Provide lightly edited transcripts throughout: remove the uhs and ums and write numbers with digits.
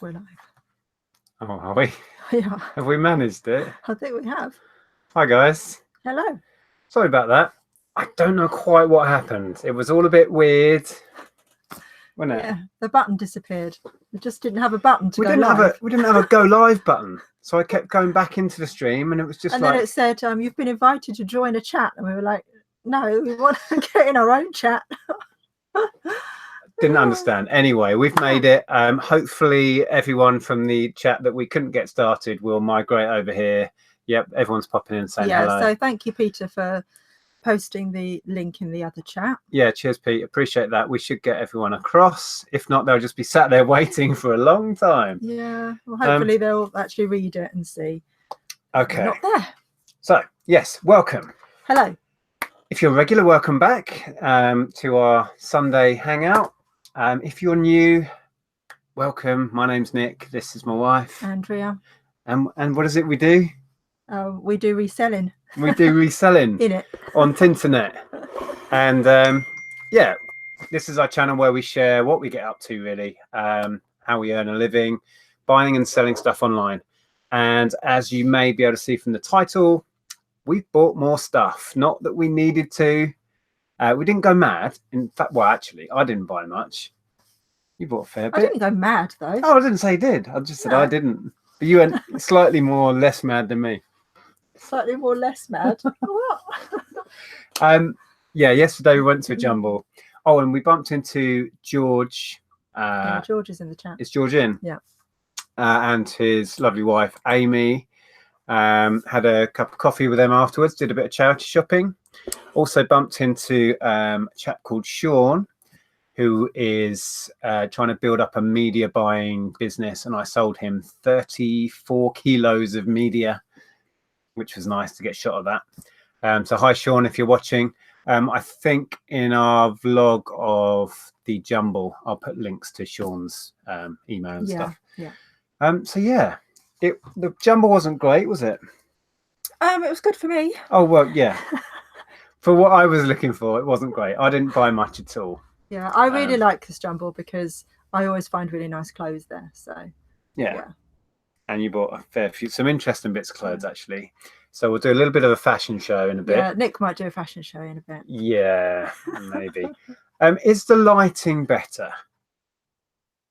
We're live. Oh, are we? Yeah, Have we managed it? I think we have. Hi, guys. Hello. Sorry about that. I don't know quite what happened. It was all a bit weird, wasn't it? Yeah, the button disappeared. We just didn't have a button to We go didn't live. have a go live button, so I kept going back into the stream, and it was just and like. then it said, "You've been invited to join a chat," and we were like, "No, we want to get in our own chat." Didn't understand. Anyway, we've made it. Hopefully, everyone from the chat that we couldn't get started will migrate over here. Yep, everyone's popping in saying hello. So thank you, Peter, for posting the link in the other chat. Yeah, cheers, Pete. Appreciate that. We should get everyone across. If not, they'll just be sat there waiting for a long time. Yeah, well, hopefully they'll actually read it and see. Okay. Not there. So, yes, welcome. Hello. If you're regular, welcome back to our Sunday hangout. If you're new, welcome. My name's Nick. This is my wife, Andrea. And what is it we do? We do reselling. We do reselling in it on Tinternet. And yeah, this is our channel where we share what we get up to, really, how we earn a living, buying and selling stuff online. And as you may be able to see from the title, we've bought more stuff. Not that we needed to. We didn't go mad. In fact, well, actually, I didn't buy much. You bought a fair bit. I didn't go mad, though. Oh, I didn't say you did. I just said I didn't. But you went slightly more less mad than me. Slightly more less mad. What? Yeah, yesterday we went to a Jumble. Oh, and we bumped into George. Yeah, George is in the chat. Is George in? Yeah. And his lovely wife, Amy. Had a cup of coffee with them afterwards, did a bit of charity shopping. Also bumped into a chap called Sean, who is trying to build up a media buying business. And I sold him 34 kilos of media, which was nice to get a shot of that. So hi, Sean, if you're watching. I think in our vlog of the Jumble, I'll put links to Sean's email and stuff. Yeah. So yeah, the Jumble wasn't great, was it? It was good for me. Oh, well, yeah. For what I was looking for, it wasn't great. I didn't buy much at all. Yeah, I really like this Jumble because I always find really nice clothes there. So yeah. And you bought a fair few, some interesting bits of clothes, actually. So we'll do a little bit of a fashion show in a bit. Yeah, Nick might do a fashion show in a bit. Yeah, maybe. Is the lighting better?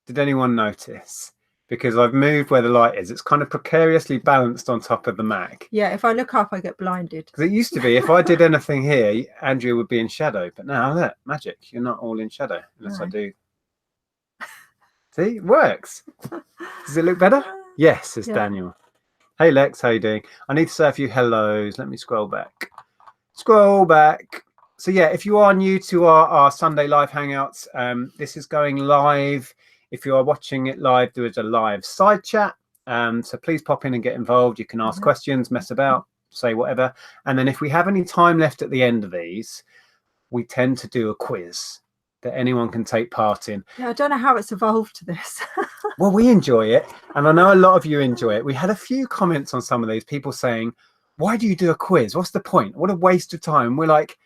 Did anyone notice? Because I've moved where the light is. It's kind of precariously balanced on top of the Mac. Yeah, if I look up, I get blinded. Because it used to be, if I did anything here, Andrea would be in shadow. But now, look, magic. You're not all in shadow unless I do. See, it works. Does it look better? Yes, it's Daniel. Hey, Lex, how you doing? I need to say a few hellos. Let me scroll back. Scroll back. So, yeah, if you are new to our Sunday live hangouts, this is going live. If you are watching it live, there is a live side chat. So please pop in and get involved. You can ask questions, mess about, say whatever. And then if we have any time left at the end of these, we tend to do a quiz that anyone can take part in. Yeah, I don't know how it's evolved to this. Well, we enjoy it. And I know a lot of you enjoy it. We had a few comments on some of these, people saying, why do you do a quiz? What's the point? What a waste of time. We're like,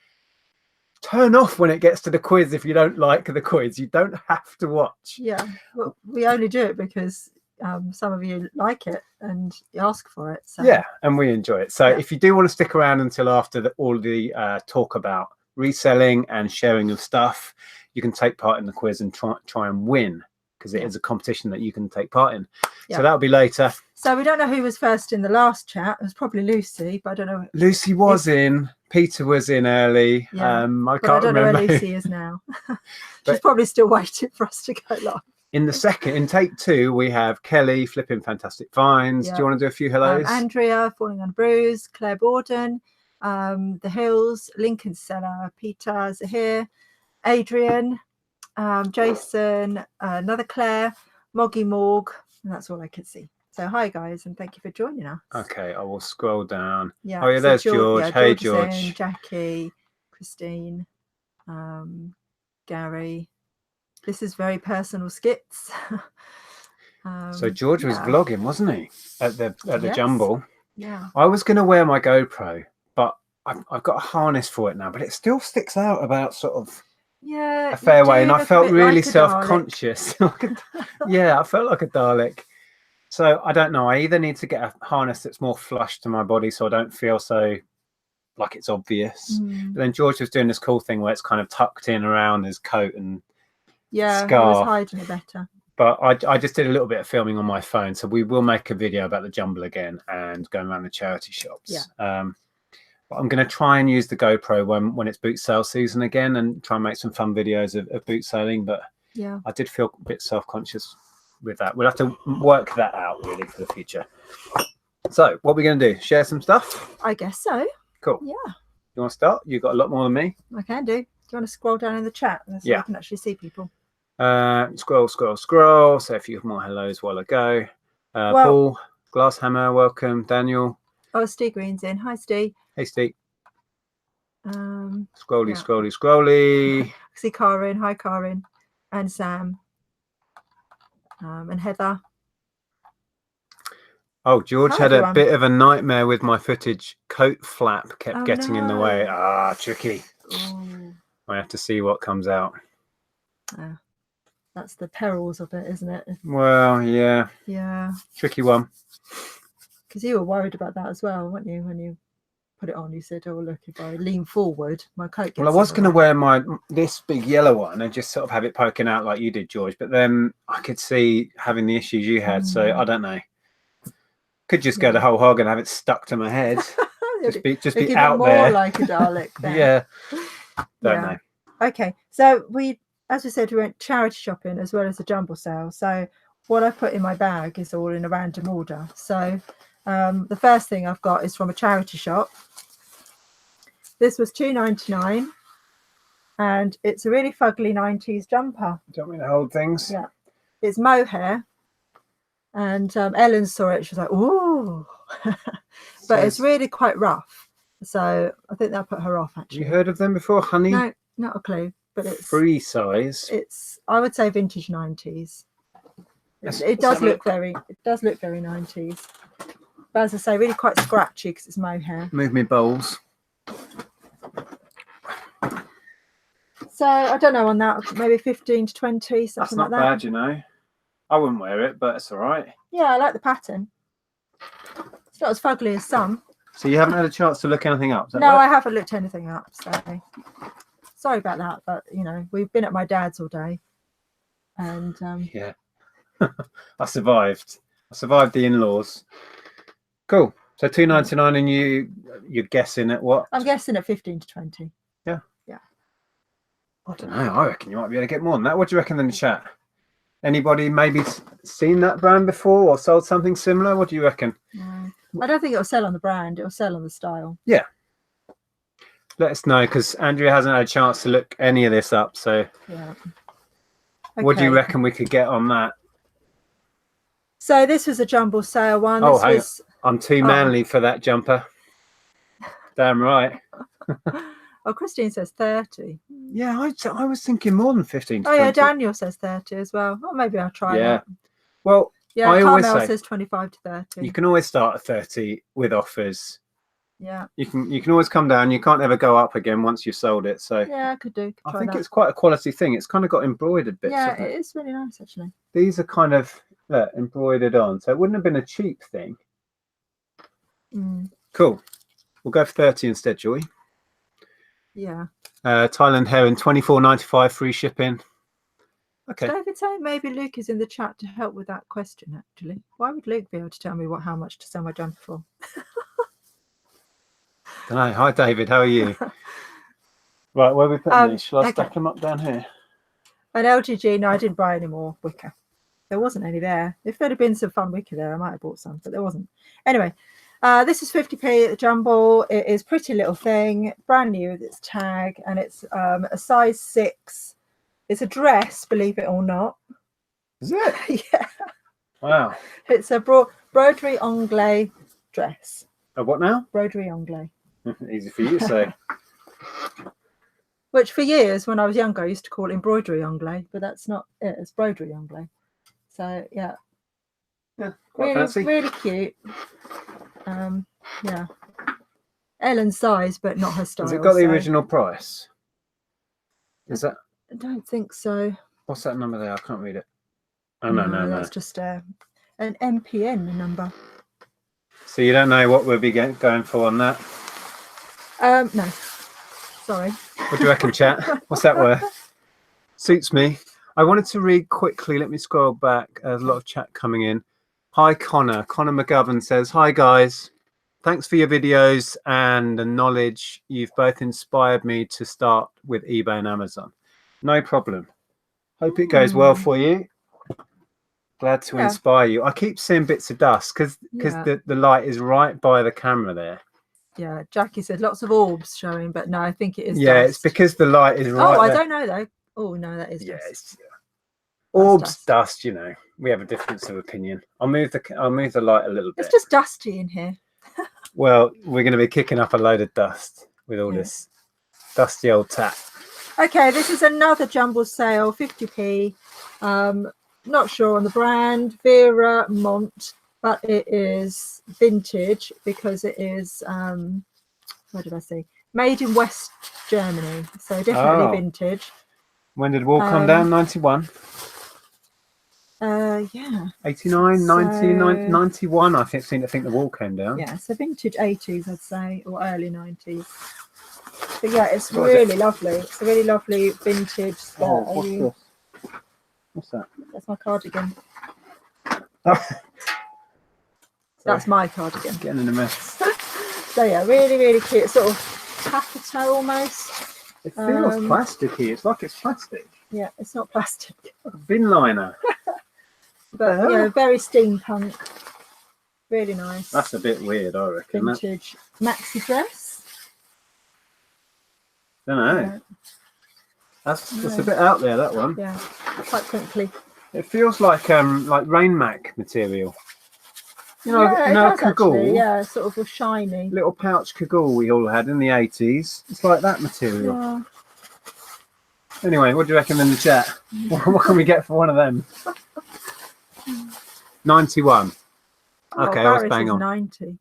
turn off when it gets to the quiz if you don't like the quiz. You don't have to watch. Yeah, well, we only do it because some of you like it and ask for it. So. Yeah, and we enjoy it. So if you do want to stick around until after all the talk about reselling and sharing of stuff, you can take part in the quiz and try and win, because it is a competition that you can take part in. So that'll be later. So we don't know who was first in the last chat. It was probably Lucy, but I don't know. Lucy was in. Peter was in early. Yeah, I don't remember know where Lucy is now. She's probably still waiting for us to go live. In take two, we have Kelly flipping fantastic finds. Do you want to do a few hellos? Andrea falling on a bruise, Claire Borden, The Hills, Lincoln Seller, Peter Zahir, Adrian, Jason, another Claire, Moggy Morg, and that's all I can see. So hi guys, and thank you for joining us. Okay, I will scroll down. Yeah. Oh yeah, there's George. Hey George. Jackie, Christine, Gary. This is very personal skits. So George was vlogging, wasn't he, at the Jumble? Yeah. I was going to wear my GoPro, but I've got a harness for it now, but it still sticks out about sort of Yeah, a fair you way, do and I look a felt bit really like a Dalek. self-conscious. Yeah, I felt like a Dalek. So I don't know. I either need to get a harness that's more flush to my body, so I don't feel so like it's obvious. But then George was doing this cool thing where it's kind of tucked in around his coat and Yeah, he scarf. was hiding it better. But I just did a little bit of filming on my phone, so we will make a video about the Jumble again and going around the charity shops. Yeah. But I'm going to try and use the GoPro when it's boot sale season again, and try and make some fun videos of boot sailing. But yeah, I did feel a bit self-conscious with that. We'll have to work that out really for the future. So what are we going to do? Share some stuff? I guess so. Cool. Yeah. You want to start? You've got a lot more than me. I can do. Do you want to scroll down in the chat so Yeah. you can actually see people? Scroll. Say a few more hellos while I go. Paul, Glasshammer, welcome. Daniel. Oh, Steve Green's in. Hi, Steve. Hey, Steve. Scrolly. I see Karin. Hi, Karin. And Sam. And Heather. Oh, George had a bit of a nightmare with my footage. Coat flap kept getting in the way. Ah, tricky. Ooh. I have to see what comes out. That's the perils of it, isn't it? Well, yeah. Yeah. Tricky one. Because you were worried about that as well, weren't you? When you put it on, you said, "Oh, look, if I lean forward, my coat gets." Well, I was going to wear this big yellow one and just sort of have it poking out like you did, George. But then I could see having the issues you had, so I don't know. Could just go the whole hog and have it stuck to my head. just be out more there. Like a Dalek then. Yeah. Don't know. Okay, so as we said, we went charity shopping as well as a jumble sale. So what I put in my bag is all in a random order. So the first thing I've got is from a charity shop. This was $2.99, and it's a really fugly 90s jumper. Do you want me to hold things? Yeah, it's mohair. And Ellen saw it. She was like, "Ooh," but it's really quite rough. So I think that put her off. Actually, you heard of them before, honey? No, not a clue. But it's free size. It's, I would say, vintage 90s. It does look very 90s. But as I say, really quite scratchy because it's mohair. Move me bowls. So I don't know on that. Maybe 15 to 20, something like that. That's not bad, you know. I wouldn't wear it, but it's all right. Yeah, I like the pattern. It's not as fugly as some. So you haven't had a chance to look anything up? No, I haven't looked anything up. So sorry about that, but you know, we've been at my dad's all day, and yeah, I survived. I survived the in-laws. Cool. So $2.99, and you're guessing at what? I'm guessing at 15 to 20. Yeah. Yeah. I don't know. I reckon you might be able to get more than that. What do you reckon in the chat? Anybody maybe seen that brand before or sold something similar? What do you reckon? No. I don't think it'll sell on the brand. It'll sell on the style. Yeah. Let us know, because Andrea hasn't had a chance to look any of this up. So yeah. Okay. What do you reckon we could get on that? So this was a jumble sale one. Oh, hang on. I'm too manly for that jumper. Damn right. Oh, Christine says 30. Yeah, I was thinking more than 15 to 20. Yeah, Daniel says 30 as well. Oh, maybe I'll try that. Well, yeah, Carmel says 25 to 30. You can always start at 30 with offers. Yeah. You can always come down. You can't ever go up again once you've sold it. So yeah, I could do. I think it's quite a quality thing. It's kind of got embroidered bits. Yeah, it is really nice actually. These are kind of embroidered on, so it wouldn't have been a cheap thing. Cool. We'll go for 30 instead, shall we? Yeah. Thailand Heron, $24.95 free shipping. Okay. David saying maybe Luke is in the chat to help with that question. Actually, why would Luke be able to tell me how much to sell my jumper for? Don't know. Hi, David. How are you? Right, where are we putting these? Shall I stack them up down here? An LGG. No, I didn't buy any more wicker. There wasn't any there. If there'd have been some fun wicker there, I might have bought some, but there wasn't. Anyway. This is 50p at the Jumble. It is pretty little thing, brand new with its tag, and it's a size 6. It's a dress, believe it or not. Is it? Yeah. Wow. It's a broderie anglais dress. A what now? Broderie anglais. Easy for you to say. Which for years, when I was younger, I used to call it embroidery anglais, but that's not it. It's broderie anglais. So yeah. Yeah, quite fancy. Really cute. Yeah, Ellen's size, but not her style. Has it got the original price? Is that I don't think so. What's that number there? I can't read it. Oh, no. That's just an MPN number. So you don't know what we'll be going for on that? No. Sorry. What do you reckon, chat? What's that worth? Suits me. I wanted to read quickly. Let me scroll back. There's a lot of chat coming in. Hi, Connor. Connor McGovern says, hi, guys. Thanks for your videos and the knowledge. You've both inspired me to start with eBay and Amazon. No problem. Hope it goes well for you. Glad to inspire you. I keep seeing bits of dust because the light is right by the camera there. Yeah, Jackie said lots of orbs showing, but no, I think it is Yeah, dust. it's because the light is right. Oh, I don't know though. Oh no, that is dust. Orbs, dust. You know, we have a difference of opinion. I'll move the light a little bit. It's just dusty in here. Well, we're going to be kicking up a load of dust with all this dusty old tap. Okay, this is another jumble sale, 50p. Not sure on the brand, Vera Mont, but it is vintage because it is, what did I say? Made in West Germany, so definitely vintage. When did the wall come down? 91? Yeah. 89, 90, 91, I think the wall came down. Yeah, so vintage 80s, I'd say, or early 90s. But yeah, it's really lovely. It's a really lovely vintage skirt. Oh, what's that? That's my cardigan. Oh. That's my cardigan. Getting in a mess. So yeah, really, really cute. Sort of taffeta almost. It feels plasticky. It's like it's plastic. Yeah, it's not plastic. Bin liner. But yeah, very steampunk. Really nice. That's a bit weird, I reckon. Vintage maxi dress. Don't know. Yeah. That's a bit out there, that one. Yeah, quite crinkly. It feels like rain mac material. You know, a cagoule. Actually, yeah, sort of a shiny little pouch cagoule we all had in the 80s. It's like that material. Yeah. Anyway, what do you reckon in the chat? What can we get for one of them? 91. Okay, I was bang on. 90.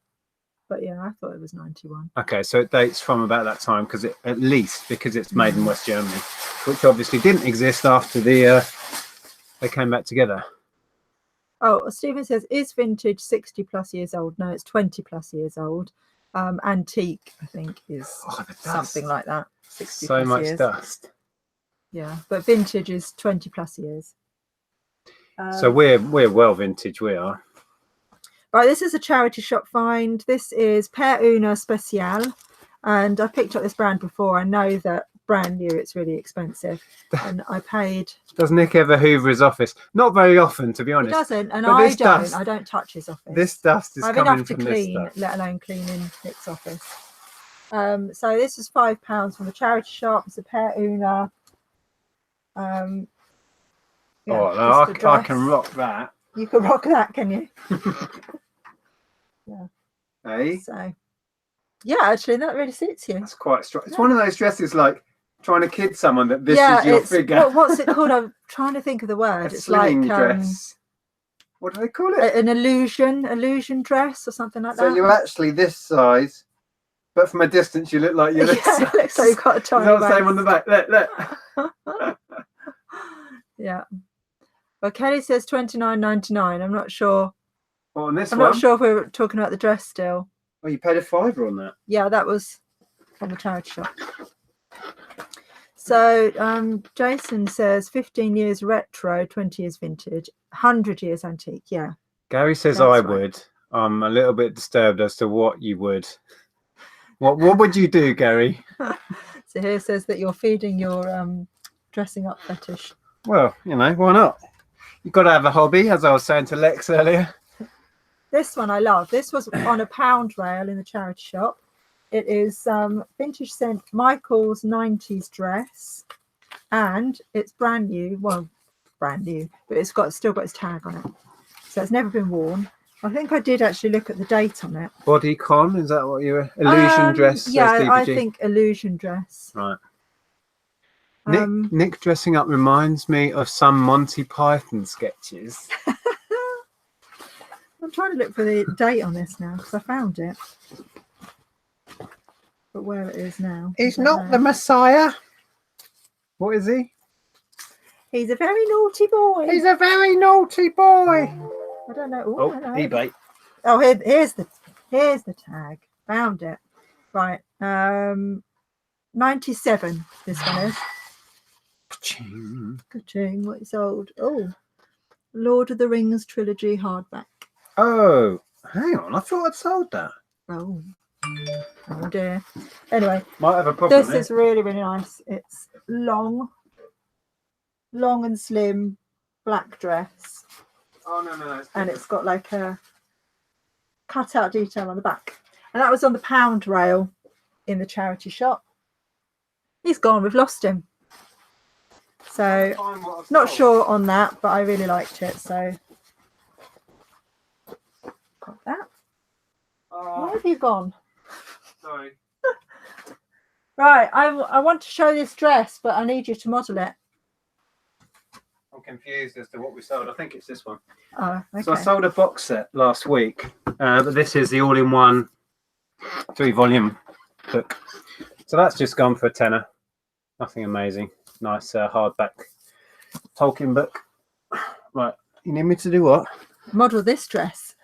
But yeah, I thought it was 91. Okay, so it dates from about that time because it's made in West Germany, which obviously didn't exist after they came back together. Oh, Stephen says, is vintage 60 plus years old? No, it's 20 plus years old. Antique, I think, is something like that. 60 so plus much years. Dust. Yeah, but vintage is 20 plus years. So we're well vintage, we are. Right, this is a charity shop find. This is Per Una Special, and I picked up this brand before. I know that brand new, it's really expensive, and I paid. Does Nick ever hoover his office? Not very often, to be honest. He doesn't, and but I don't touch his office. This dust is coming enough to from clean, this stuff. let alone cleaning Nick's office. So this is £5 from the charity shop. It's a Per Una. Yeah, no, I can rock that. You can rock that, can you? Yeah. Hey. So, yeah, actually, that really suits you. That's quite strong. It's one of those dresses like trying to kid someone that this is your figure. What's it called? I'm trying to think of the word. It's like dress. What do they call it? An illusion dress or something like that. So you're actually this size, but from a distance you look like you're this size. It looks like you've got a tiny waist. It's not the same on the back. Look. Yeah. Well, Kelly says $29.99. I'm not sure. Well, on this I'm not sure if we're talking about the dress still. Well, you paid a £5 on that. Yeah, that was from the charity shop. So Jason says 15 years retro, 20 years vintage, 100 years antique. Yeah. Gary says I would. I'm a little bit disturbed as to what you would. What would you do, Gary? So here says that you're feeding your dressing up fetish. Well, you know, why not? You've got to have a hobby, as I was saying to Lex earlier. This one I love. This was on a pound rail in the charity shop. It is vintage St. Michael's 90s dress, and it's brand new. Well, brand new, but it's still got its tag on it, so it's never been worn. I think I did actually look at the date on it. Bodycon, is that what you were? Illusion dress? Yeah, I think illusion dress. Right. Nick dressing up reminds me of some Monty Python sketches. I'm trying to look for the date on this now because I found it. But where it is now. He's not the Messiah. What is he? He's a very naughty boy. He's a very naughty boy. I don't know. Ooh, Oh, hello. eBay. Oh, here's the tag. Found it. Right. 97. This one is. Ka-ching. What he sold? Oh, Lord of the Rings trilogy hardback. Oh, hang on. I thought I'd sold that. Oh dear. Anyway, Might have a problem. this is really, really nice. It's long and slim black dress. Oh no. And it's got like a cutout detail on the back. And that was on the pound rail in the charity shop. He's gone. We've lost him. So not sure on that, but I really liked it. So got that. Where have you gone? Sorry. Right, I want to show this dress, but I need you to model it. I'm confused as to what we sold. I think it's this one. Oh, okay. So I sold a box set last week, but this is the all-in-one 3-volume book. So that's just gone for a tenner. Nothing amazing. Nice hardback Tolkien book. Right, you need me to do what? Model this dress.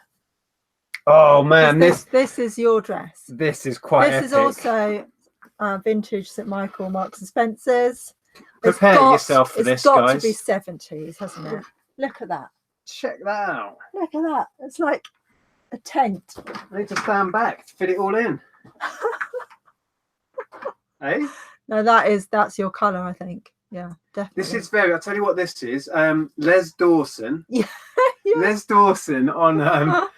Oh man, this is your dress. This is quite epic. Is also vintage St Michael Marks and Spencer's. Prepare yourself for this, guys. It's got to be 70s, hasn't it? Look at that. Check that out. Look at that. It's like a tent. I need to stand back to fit it all in. Hey? No, that's your colour, I think. Yeah, definitely. This is I'll tell you what this is. Les Dawson. Yeah. Les Dawson on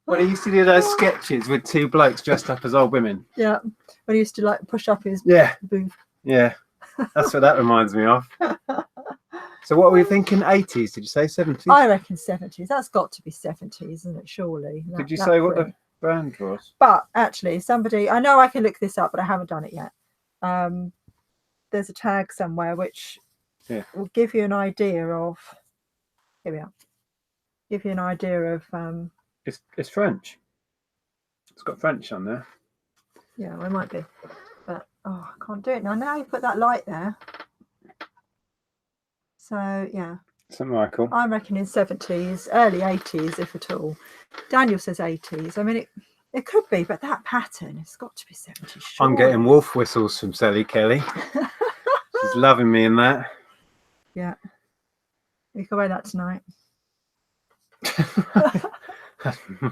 when he used to do those sketches with 2 blokes dressed up as old women. Yeah. When he used to like push up his booth. Yeah. That's what that reminds me of. So what were we thinking? 80s? Did you say 70s? I reckon 70s. That's got to be 70s, isn't it? Surely. Did you say what the brand was? But actually, I know I can look this up, but I haven't done it yet. There's a tag somewhere which will give you an idea of. Here we are. Give you an idea of. It's French. It's got French on there. Yeah, it might be, but I can't do it now. Now you put that light there. So yeah. St Michael. I'm reckoning 70s, early 80s, if at all. Daniel says 80s. I mean, it could be, but that pattern, it's got to be 70s. Sure. I'm getting wolf whistles from Sally Kelly. She's loving me in that. Yeah. You can wear that tonight.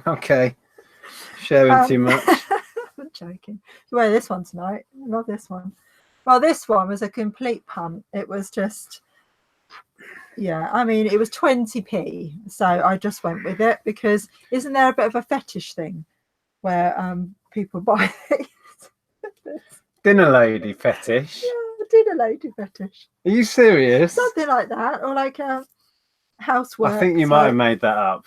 Okay. Sharing too much. I'm joking. You wear this one tonight. I love this one. Well, this one was a complete punt. It was just, I mean, it was 20p. So I just went with it because isn't there a bit of a fetish thing where people buy these? Dinner lady fetish. Yeah, a dinner lady fetish. Are you serious? Something like that, or like a housework. I think you might have made that up.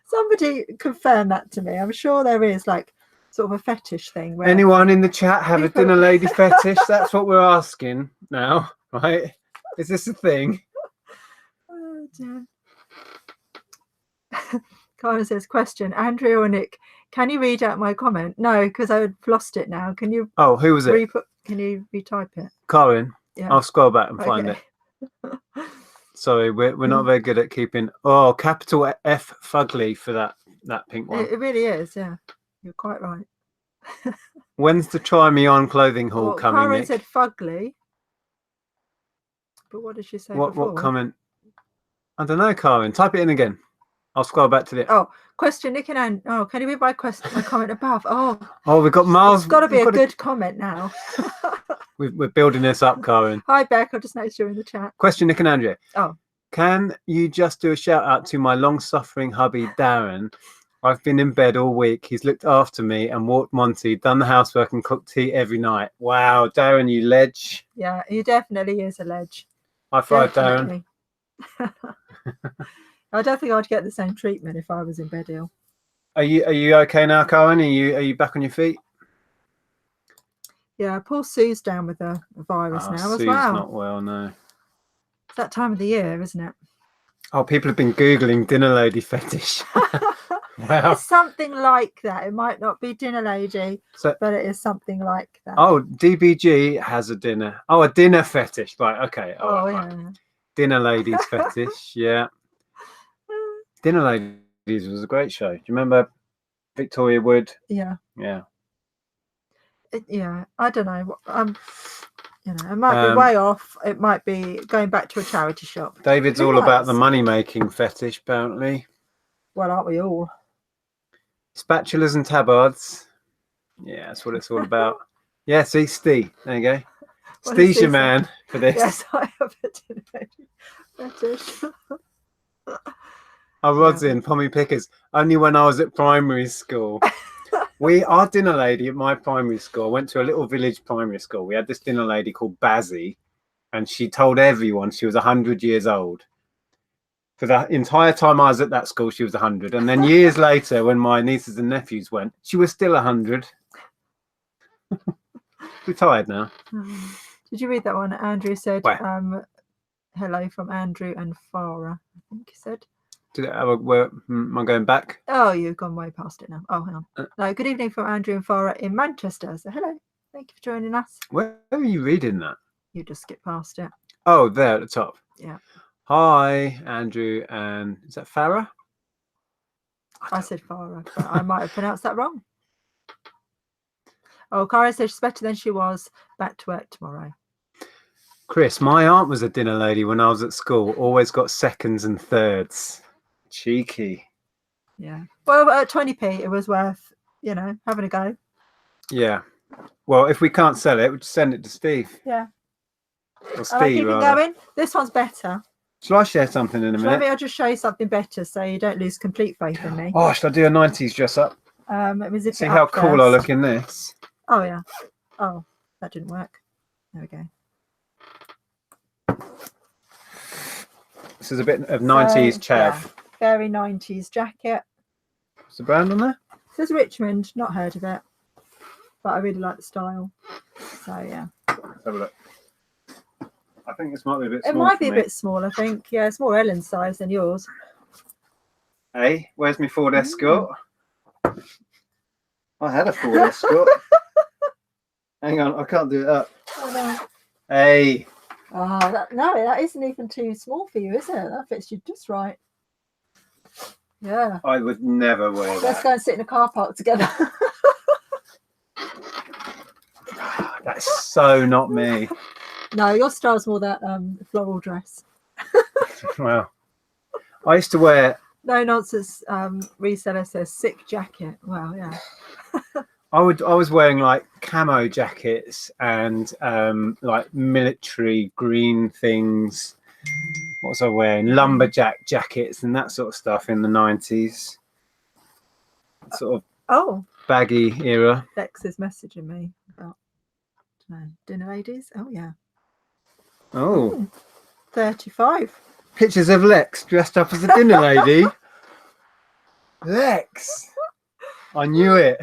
Somebody confirm that to me. I'm sure there is like sort of a fetish thing. Where anyone in the chat have a dinner lady fetish? That's what we're asking now, right? Is this a thing? Oh dear. Carla says, question, Andrea or Nick, can you read out my comment? No, because I've lost it now. Can you? Oh, who was it? Can you retype it? Karen. Yeah. I'll scroll back and find it. Sorry, we're not very good at keeping. Oh, capital F fugly for that pink one. It really is. Yeah, you're quite right. When's the Try Me On clothing haul coming? Karen Nick? said fugly. But what did she say? What comment? I don't know, Karen. Type it in again. I'll scroll back to the. Oh, question, Nick and Anne. Oh, can you read my comment above? Oh, we've got Miles. It's got to be a good comment now. We're building this up, Karen. Hi, Beck. I just noticed you're in the chat. Question, Nick and Andrea. Oh. Can you just do a shout out to my long-suffering hubby, Darren? I've been in bed all week. He's looked after me and walked Monty, done the housework and cooked tea every night. Wow, Darren, you ledge. Yeah, he definitely is a ledge. High five, Darren. I don't think I'd get the same treatment if I was in bed ill. Are you okay now, Karen? Are you back on your feet? Yeah, poor Sue's down with a virus now as Sue's well. Not well, no. It's that time of the year, isn't it? Oh, people have been Googling dinner lady fetish. Wow. It's something like that. It might not be dinner lady, So, but it is something like that. oh, DBG has a dinner. Oh, a dinner fetish. Right. Okay. Oh, Right. yeah. Dinner ladies fetish. Yeah. Dinner Ladies was a great show. Do you remember Victoria Wood? Yeah. Yeah. Yeah. I don't know. It might be way off. It might be going back to a charity shop. David's Who all about the knows? money-making fetish, apparently. Well, aren't we all? Spatulas and tabards. Yeah, that's what it's all about. Yeah, see, Steve. There you go. What Steve's is your this? man for this. Yes, I have a dinner lady fetish. I was in Pommy Pickers only when I was at primary school. Our dinner lady at my primary school, I went to a little village primary school. We had this dinner lady called Bazzy, and she told everyone she was 100 years old. For the entire time I was at that school, she was 100. And then years later, when my nieces and nephews went, she was still 100. Retired now. Did you read that one? Andrew said, Where? Hello from Andrew and Farah, I think he said. Am I going back? Oh, you've gone way past it now. Oh, hang on. No, good evening from Andrew and Farah in Manchester. So hello. Thank you for joining us. Where are you reading that? You just skip past it. Oh, there at the top. Yeah. Hi, Andrew, and is that Farah? I said Farah, but I might have pronounced that wrong. Oh, Cara says she's better than she was. Back to work tomorrow. Chris, my aunt was a dinner lady when I was at school. Always got seconds and thirds. Cheeky. Yeah. Well, at 20p, it was worth, having a go. Yeah. Well, if we can't sell it, we'll just send it to Steve. Yeah. Or Steve, I keep it going. This one's better. Shall I share something in a minute? Maybe I'll just show you something better so you don't lose complete faith in me. Oh, shall I do a 90s dress up? See how cool I look in this. Oh, yeah. Oh, that didn't work. There we go. This is a bit of 90s chav. Yeah, very 90s jacket. What's the brand on there? It says Richmond. Not heard of it. But I really like the style. So, yeah. Let's have a look. I think this might be a bit small. It might be a bit small, I think. Yeah, it's more Ellen's size than yours. Hey, where's my Ford Escort? I had a Ford Escort. Hang on, I can't do it up. Oh, no. Hey. Oh, that isn't even too small for you, is it? That fits you just right. Yeah. I would never wear that. Let's go and sit in a car park together. That's so not me. No, your style's more that floral dress. Wow. I used to wear... No nonsense. Reseller says sick jacket. Wow, yeah. I was wearing like camo jackets and like military green things. What was I wearing? Lumberjack jackets and that sort of stuff in the 90s. Sort of baggy era. Lex is messaging me about dinner ladies. Oh yeah. Oh. 35. Pictures of Lex dressed up as a dinner lady. Lex. I knew it.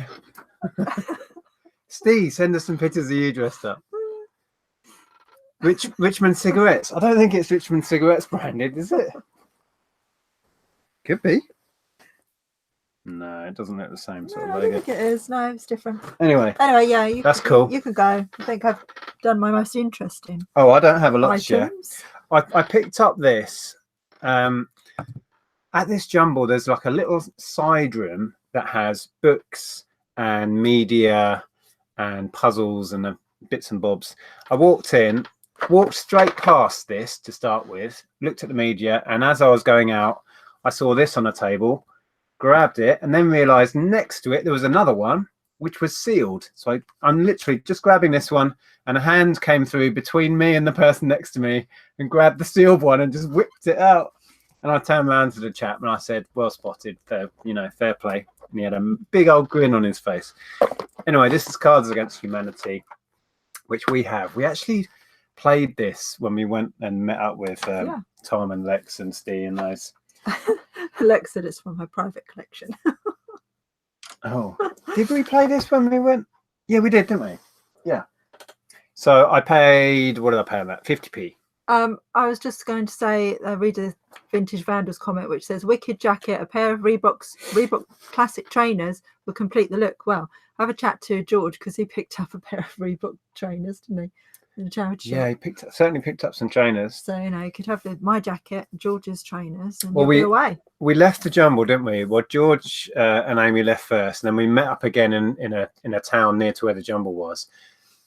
Steve, send us some pictures of you dressed up. Richmond Cigarettes. I don't think it's Richmond Cigarettes branded, is it? Could be. No, it doesn't look the same sort of logo. I don't think it is. No, it's different. Anyway, yeah, that's cool. You can go. I think I've done my most interesting. Oh, I don't have a lot to share. Items. I picked up this. At this Jumble, there's like a little side room that has books and media and puzzles and bits and bobs. I walked straight past this to start with, looked at the media, and as I was going out, I saw this on a table, grabbed it, and then realized next to it there was another one which was sealed. So I'm literally just grabbing this one, and a hand came through between me and the person next to me and grabbed the sealed one and just whipped it out. And I turned around to the chap and I said, well spotted, fair play. And he had a big old grin on his face. Anyway, this is Cards Against Humanity, which we have. We actually played this when we went and met up with Tom and Lex and Steve and those. Lex said it's from her private collection. Oh, did we play this when we went? Yeah, we did, didn't we? Yeah. So I paid, what did I pay on that? 50p. I was just going to say, read a Vintage Vandals comment, which says, "Wicked jacket, a pair of Reebok classic trainers will complete the look." Well, have a chat to George because he picked up a pair of Reebok trainers, didn't he? In the charity shop. Yeah, he certainly picked up some trainers. So, you know, you could have my jacket, George's trainers, and well, you'll be away. We left the Jumble, didn't we? Well, George and Amy left first, and then we met up again in a town near to where the Jumble was.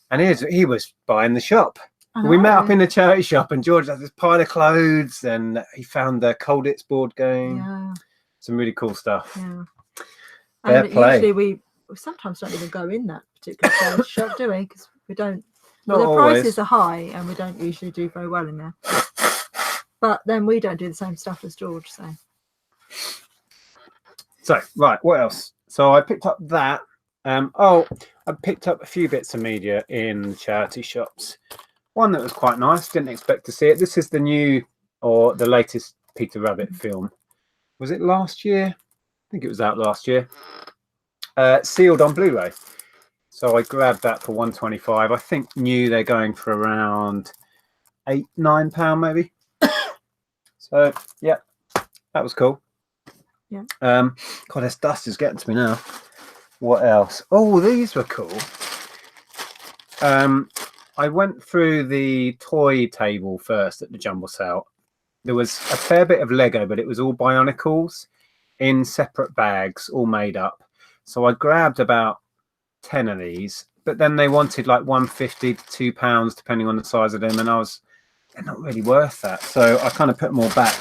And he was buying the shop. We met up in the charity shop, and George had this pile of clothes, and he found the Colditz board game. Yeah. Some really cool stuff. Yeah. Fair and play. Usually we sometimes don't even go in that particular charity shop, do we? Because we don't. Not the always. Prices are high, and we don't usually do very well in there. But then we don't do the same stuff as George, So right, what else? So I picked up that. I picked up a few bits of media in charity shops. One that was quite nice. Didn't expect to see it. This is the new or the latest Peter Rabbit film. Was it last year? I think it was out last year. Sealed on Blu-ray. So I grabbed that for £1.25. I think new they're going for around £8-9 maybe. So yeah, that was cool. Yeah. God, this dust is getting to me now. What else? Oh, these were cool. I went through the toy table first at the Jumble Sale. There was a fair bit of Lego, but it was all Bionicles in separate bags, all made up. So I grabbed about 10 of these, but then they wanted like £1.50 to £2, depending on the size of them, and they're not really worth that. So I kind of put them all back.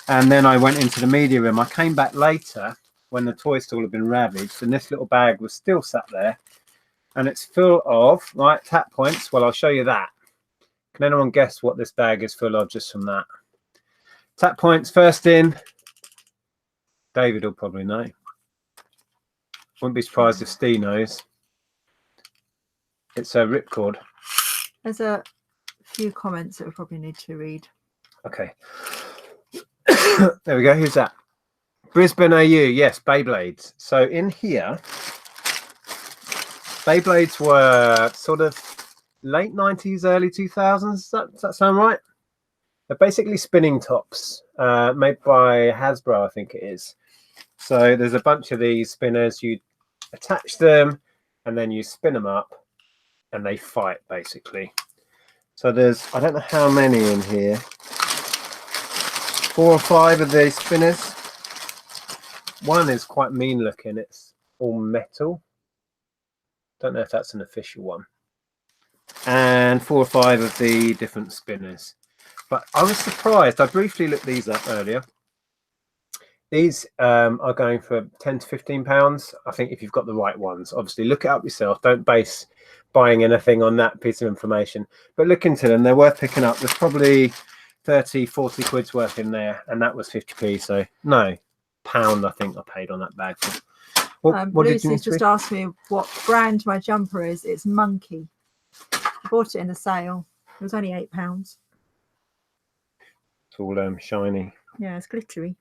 And then I went into the media room. I came back later when the toy stall had been ravaged, and this little bag was still sat there. And it's full of, right, tap points. Well, I'll show you that. Can anyone guess what this bag is full of just from that? Tap points first in. David will probably know. Wouldn't be surprised if Steve knows. It's a ripcord. There's a few comments that we probably need to read. Okay. There we go. Who's that? Brisbane AU. Yes, Beyblades. So in here, Beyblades were sort of late 90s, early 2000s. Does that sound right? They're basically spinning tops made by Hasbro, I think it is. So there's a bunch of these spinners. You attach them and then you spin them up and they fight, basically. So there's, I don't know how many in here. 4 or 5 of these spinners. One is quite mean looking. It's all metal. Don't know if that's an official one. And 4 or 5 of the different spinners. But I was surprised. I briefly looked these up earlier. These are going for £10 to £15. I think if you've got the right ones. Obviously, look it up yourself. Don't base buying anything on that piece of information. But look into them. They're worth picking up. There's probably 30, 40 quid's worth in there. And that was 50p. So, no, £1 I think I paid on that bag for. What did you Lucy's just asked me what brand my jumper is. It's Monkey. I bought it in a sale. It was only £8. It's all shiny. Yeah, it's glittery.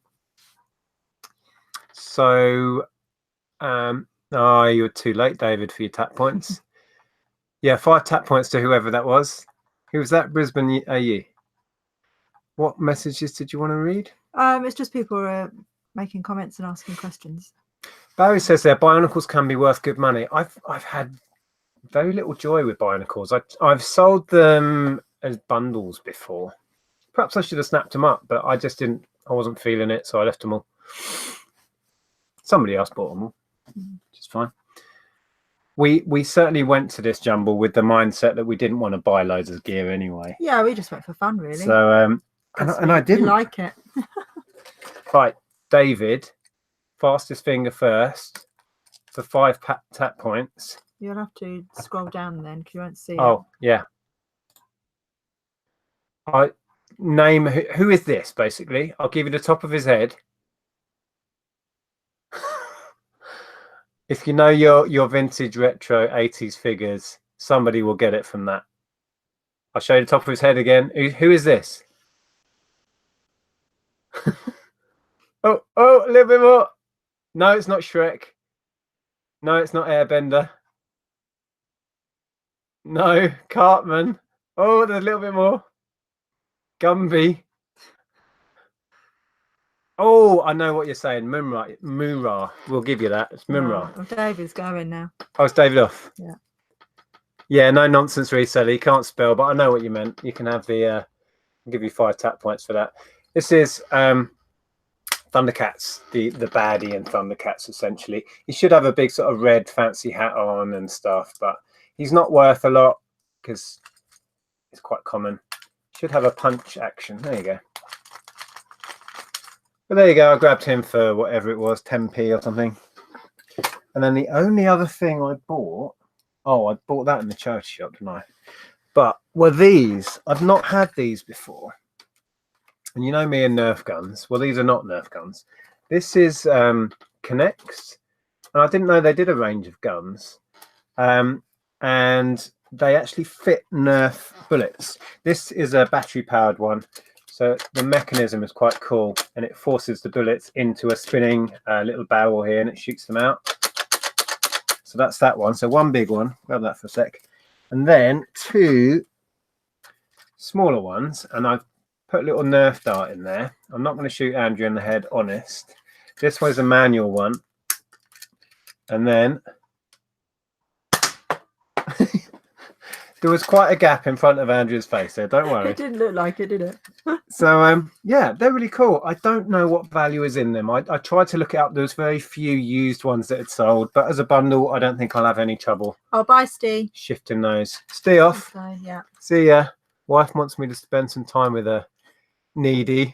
So, you're too late, David, for your tap points. Yeah, 5 tap points to whoever that was. Who was that? Brisbane AU. What messages did you want to read? It's just people making comments and asking questions. Barry says there, Bionicles can be worth good money. I've had very little joy with Bionicles. I've sold them as bundles before. Perhaps I should have snapped them up, but I just didn't. I wasn't feeling it, so I left them all. Somebody else bought them all, which is fine. We certainly went to this Jumble with the mindset that we didn't want to buy loads of gear anyway. Yeah, we just went for fun, really. So and I didn't like it. Right, David, fastest finger first for 5 tap points. You'll have to scroll down then because you won't see it. Oh, yeah. I name who is this, basically. I'll give you the top of his head. If you know your vintage retro 80s figures, somebody will get it from that. I'll show you the top of his head again. Who is this? Oh, a little bit more. No, it's not Shrek. No, it's not Airbender. No, Cartman. Oh, there's a little bit more. Gumby. Oh, I know what you're saying. Moonra. We'll give you that. It's Moonra. Oh, David's going now. Oh, it's David off. Yeah. Yeah, no nonsense reseller. You can't spell, but I know what you meant. You can have the I'll give you 5 tap points for that. This is Thundercats, the baddie in Thundercats, essentially. He should have a big sort of red fancy hat on and stuff, but he's not worth a lot because it's quite common. Should have a punch action. There you go. But there you go. I grabbed him for whatever it was, 10p or something. And then the only other thing I bought, I bought that in the charity shop, didn't I? But were these. I've not had these before. And you know me and Nerf guns. Well, these are not Nerf guns. This is Connects. And I didn't know they did a range of guns. And they actually fit Nerf bullets. This is a battery-powered one. So the mechanism is quite cool. And it forces the bullets into a spinning little barrel here. And it shoots them out. So that's that one. So one big one. Grab that for a sec. And then 2 smaller ones. And I've put a little Nerf dart in there. I'm not going to shoot Andrea in the head, honest. This one's a manual one. And then there was quite a gap in front of Andrea's face there, don't worry. It didn't look like it, did it? So yeah, they're really cool. I don't know what value is in them. I tried to look it up. There was very few used ones that had sold, but as a bundle, I don't think I'll have any trouble. Oh, bye, Steve. Shifting those. Stay off. So, yeah. See ya. Wife wants me to spend some time with her. Needy.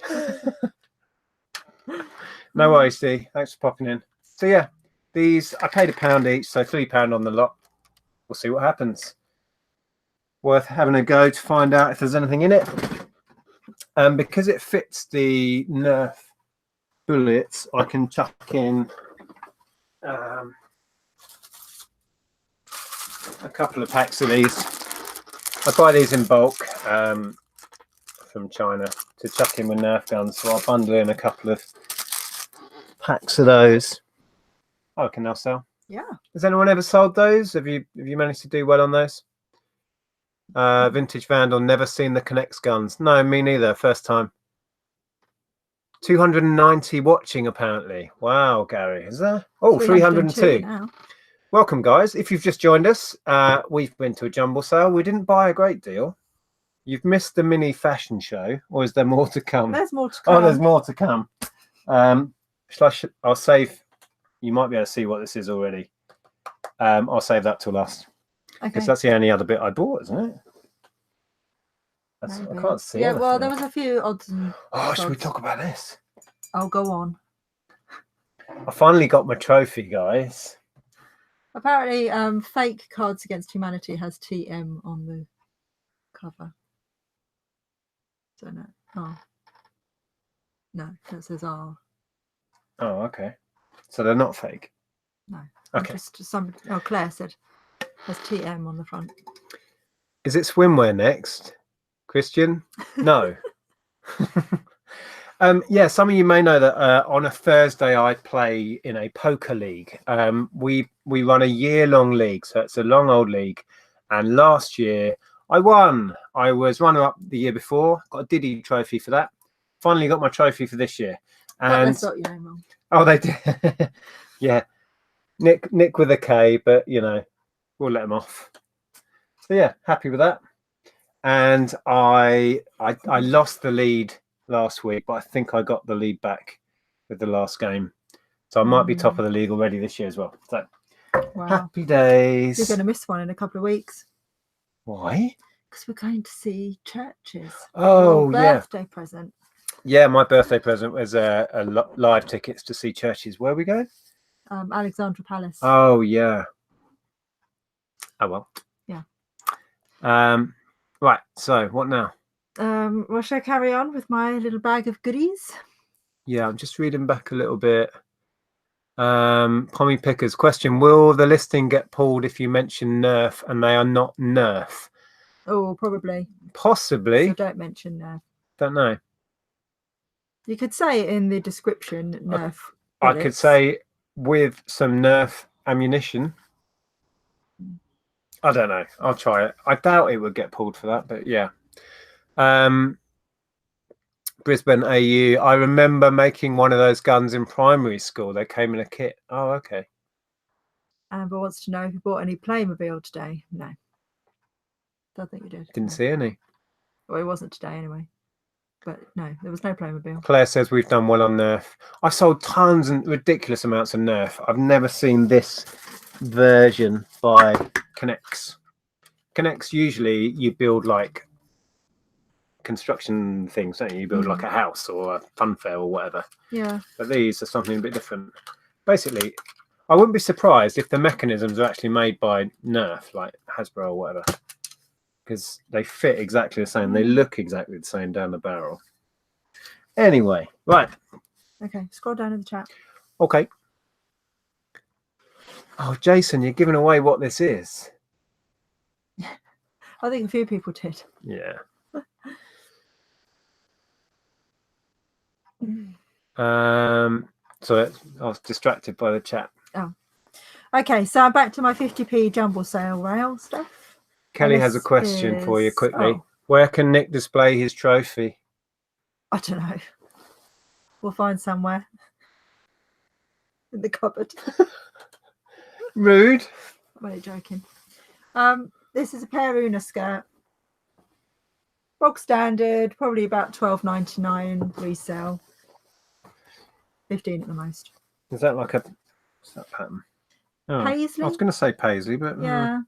No worries, Steve. Thanks for popping in. So yeah, these I paid £1 each, so £3 on the lot. We'll see what happens. Worth having a go to find out if there's anything in it. Because it fits the Nerf bullets, I can chuck in a couple of packs of these. I buy these in bulk from China to chuck in with Nerf guns, so I'll bundle in a couple of packs of those. I can now sell. Yeah. Has anyone ever sold those? Have you managed to do well on those? Vintage Vandal, never seen the Connects guns. No, me neither. First time. 290 watching apparently. Wow, Gary, is there? Oh, 302. Now. Welcome, guys. If you've just joined us, we've been to a jumble sale. We didn't buy a great deal. You've missed the mini fashion show, or is there more to come? There's more to come. Oh, there's more to come. I'll save. You might be able to see what this is already. I'll save that till last. Okay. Because that's the only other bit I bought, isn't it? I can't see. Yeah, well, there was a few odds and sods. Should we talk about this? Oh, go on. I finally got my trophy, guys. Apparently, fake Cards Against Humanity has TM on the cover. So no. Oh. No, that says R. Oh, okay. So they're not fake? No. Okay. Claire said there's TM on the front. Is it swimwear next? Christian? No. Yeah, some of you may know that on a Thursday I play in a poker league. We run a year-long league, so it's a long old league. And last year I won. I was runner-up the year before. Got a Diddy trophy for that. Finally got my trophy for this year. And that's not your name wrong. Oh, they did. Yeah, Nick with a K, but you know, we'll let him off. So yeah, happy with that. And I lost the lead last week, but I think I got the lead back with the last game. So I might be top of the league already this year as well. So wow. Happy days. You're going to miss one in a couple of weeks. Why? Because we're going to see churches. Oh, yeah. Birthday present. Yeah, my birthday present was live tickets to see churches. Where are we going? Alexandra Palace. Oh, yeah. Oh, well. Yeah. Right, so what now? Well, shall I carry on with my little bag of goodies? Yeah, I'm just reading back a little bit. Pommy Pickers question: will the listing get pulled if you mention Nerf and they are not Nerf? Oh, probably. Possibly. So don't mention Nerf. Don't know. You could say in the description Nerf. I could say with some Nerf ammunition. I don't know. I'll try it. I doubt it would get pulled for that, but yeah. Brisbane AU. I remember making one of those guns in primary school. They came in a kit. Oh, okay. Amber wants to know if you bought any Playmobil today. No. Don't think you did. Didn't see any. Well, it wasn't today anyway. But no, there was no Playmobil. Claire says we've done well on Nerf. I sold tons and ridiculous amounts of Nerf. I've never seen this version by Connects. Connects, usually you build like construction things, don't you? You build like a house or a fun fair or whatever. Yeah. But these are something a bit different. Basically, I wouldn't be surprised if the mechanisms are actually made by Nerf, like Hasbro or whatever, because they fit exactly the same. They look exactly the same down the barrel. Anyway, right. Okay, scroll down in the chat. Okay. Oh, Jason, you're giving away what this is. I think a few people did. Yeah. So I was distracted by the chat. Oh. Okay, so I'm back to my 50p jumble sale rail stuff. Kelly has a question for you quickly. Oh. Where can Nick display his trophy? I don't know. We'll find somewhere. In the cupboard. Rude. I'm only joking. This is a pair Una skirt. Bog standard, probably about $12.99 resale. 15 at the most. Is that like what's that pattern? Oh, Paisley? I was going to say paisley, but yeah,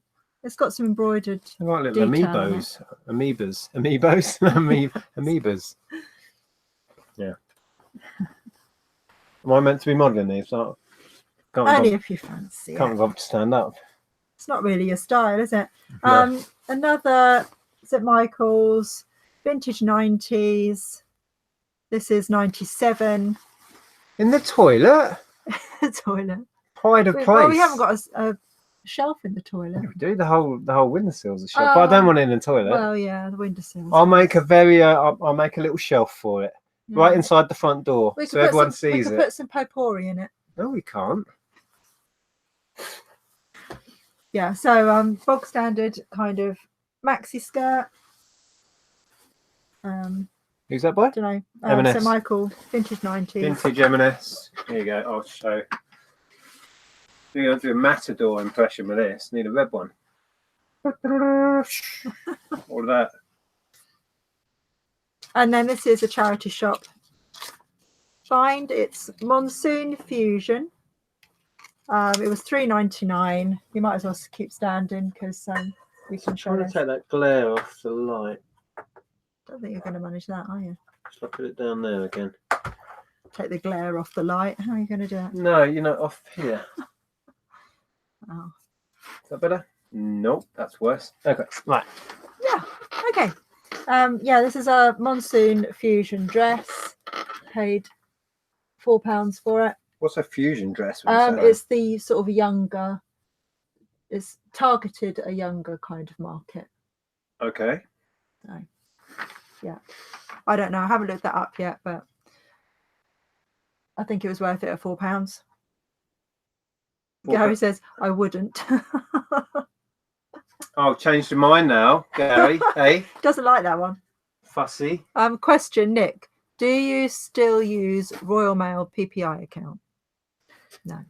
it's got some embroidered. Like little amoebas. Yeah. Am I meant to be modelling these? Only if you fancy. Can't bother to stand up. It's not really your style, is it? No. Another St Michael's vintage 90s. This is 97. In the toilet? The toilet. Pride of place. Well, we haven't got a shelf in the toilet. Yeah, we do. The whole windowsill's a shelf. But I don't want it in the toilet. Well, yeah, the windowsill. I'll make a I'll make a little shelf for it. Yeah. Right inside the front door. So everyone sees it. We can put some potpourri in it. No, we can't. Yeah, so bog standard kind of maxi skirt. Who's that by? I don't know. M&S. St Michael, vintage 90s. Vintage M&S. Here you go. I'll show. You're going to do a Matador impression with this. Need a red one. All of that. And then this is a charity shop find. It's Monsoon Fusion. It was $3.99. You might as well keep standing because we can show. I'm trying to take that glare off the light. Don't think you're going to manage that, are you? Shall I put it down there again? Take the glare off the light. How are you going to do it? No, off here. Oh. Is that better? Nope, that's worse. Okay, right. Yeah, okay. Yeah, this is a Monsoon Fusion dress. Paid £4 for it. What's a fusion dress? It's the sort of younger, it's targeted a younger kind of market. Okay. So, yeah. I don't know. I haven't looked that up yet, but I think it was worth it at £4. Gary says, I wouldn't. I've changed your mind now, Gary. Hey? Doesn't like that one. Fussy. Question, Nick. Do you still use Royal Mail PPI account? No.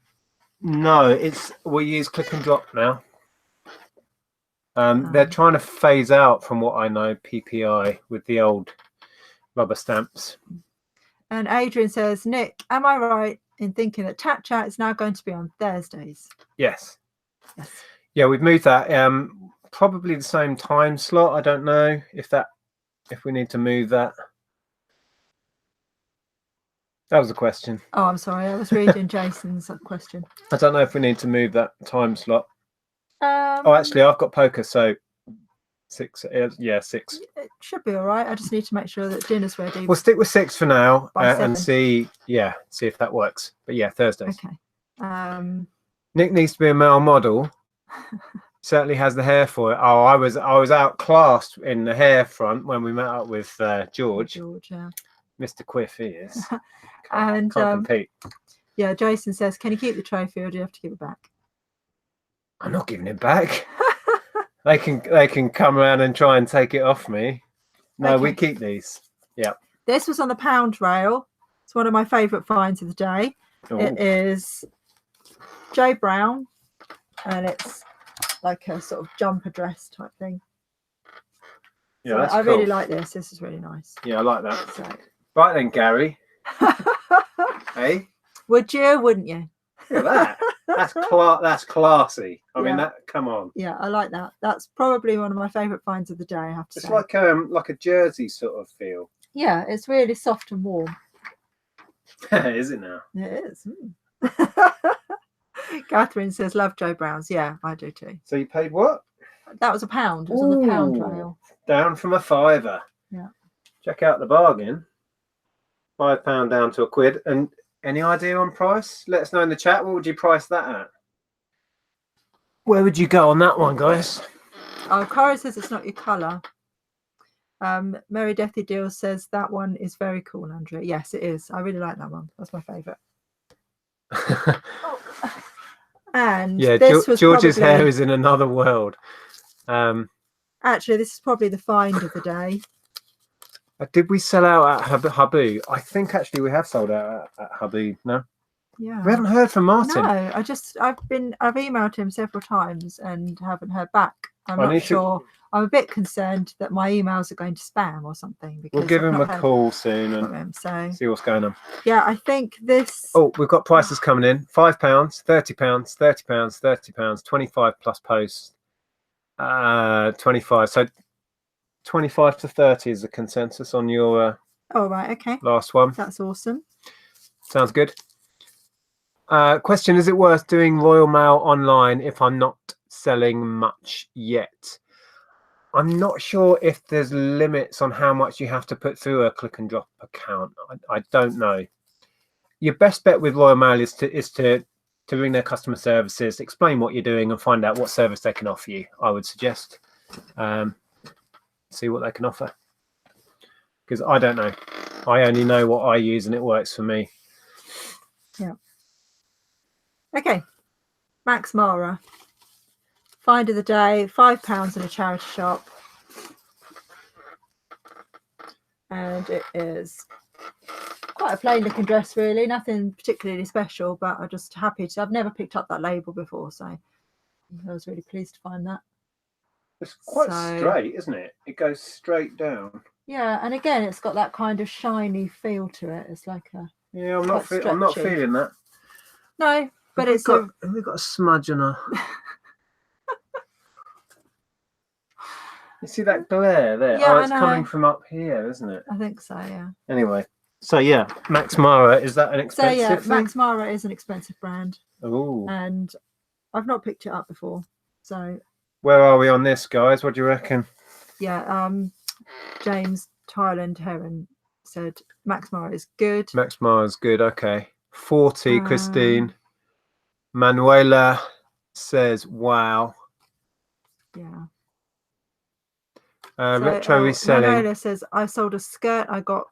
No, we use click and drop now. They're trying to phase out, from what I know, PPI with the old rubber stamps. And Adrian says, Nick, am I right in thinking that Tat Chat is now going to be on Thursdays? Yes. Yes. Yeah, we've moved that. Probably the same time slot. I don't know if we need to move that. That was a question. Oh, I'm sorry. I was reading Jason's question. I don't know if we need to move that time slot. Actually, I've got poker, so 6. Yeah, 6. It should be all right. I just need to make sure that dinner's ready. We'll stick with 6 for now and see if that works. But yeah, Thursdays. Okay. Nick needs to be a male model. Certainly has the hair for it. Oh, I was outclassed in the hair front when we met up with George. George, yeah. Mr. Quiff, he is. Can't compete. Yeah, Jason says, can you keep the trophy or do you have to give it back? I'm not giving it back. They can come around and try and take it off me. No, we keep these. Yeah. This was on the pound rail. It's one of my favourite finds of the day. Oh. It is J Brown, and it's like a sort of jumper dress type thing. Yeah, So that's I cool. really like this. This is really nice. Yeah, I like that. So. Right then, Gary. Hey? Would you? Wouldn't you? Look at that. That's classy. I mean, that. Come on. Yeah, I like that. That's probably one of my favourite finds of the day, I have to say. It's like a jersey sort of feel. Yeah, it's really soft and warm. Is it now? It is. Catherine says, love Joe Brown's. Yeah, I do too. So you paid what? That was a pound. It was on the pound rail. Down from a £5. Yeah. Check out the bargain. £5 down to £1. And any idea on price? Let us know in the chat. What would you price that at? Where would you go on that one, guys? Oh, Cara says it's not your colour. Mary Deathy Deal says that one is very cool, Andrea. Yes, it is. I really like that one. That's my favourite. And yeah, this was George's probably, hair is in another world. Actually, this is probably the find of the day. Did we sell out at Habu? I think actually we have sold out at Habu. No. Yeah. We haven't heard from Martin. No, I've emailed him several times and haven't heard back. I'm not sure. I'm a bit concerned that my emails are going to spam or something. Because we'll give him a call soon and see what's going on. Yeah, I think this. Oh, we've got prices coming in: £5, £30, £30, £30, 25 plus post, 25. So 25 to 30 is the consensus on your. Oh right, okay. Last one. That's awesome. Sounds good. Question: is it worth doing Royal Mail online if I'm not selling much yet? I'm not sure if there's limits on how much you have to put through a click and drop account. I don't know. Your best bet with Royal Mail is to ring their customer services, explain what you're doing, and find out what service they can offer you. I would suggest see what they can offer, because I don't know. I only know what I use, and it works for me. Yeah. Okay, Max Mara. Find of the day, £5 in a charity shop. And it is quite a plain looking dress, really. Nothing particularly special, but I'm just happy to. I've never picked up that label before, so I was really pleased to find that. It's quite straight, isn't it? It goes straight down. Yeah, and again, it's got that kind of shiny feel to it. It's like a. Yeah, I'm not feeling that. No, but we've got a smudge on our. You see that glare there? Yeah, oh, it's coming from up here, isn't it? I think so, yeah. Anyway, so yeah, Max Mara, is that an expensive thing? Max Mara is an expensive brand. Oh. And I've not picked it up before, so. Where are we on this, guys? What do you reckon? Yeah, James Thailand Heron said Max Mara is good. Max Mara is good, okay. 40, Christine. Manuela says, wow. Yeah. Retro reselling. Manuela says, I sold a skirt I got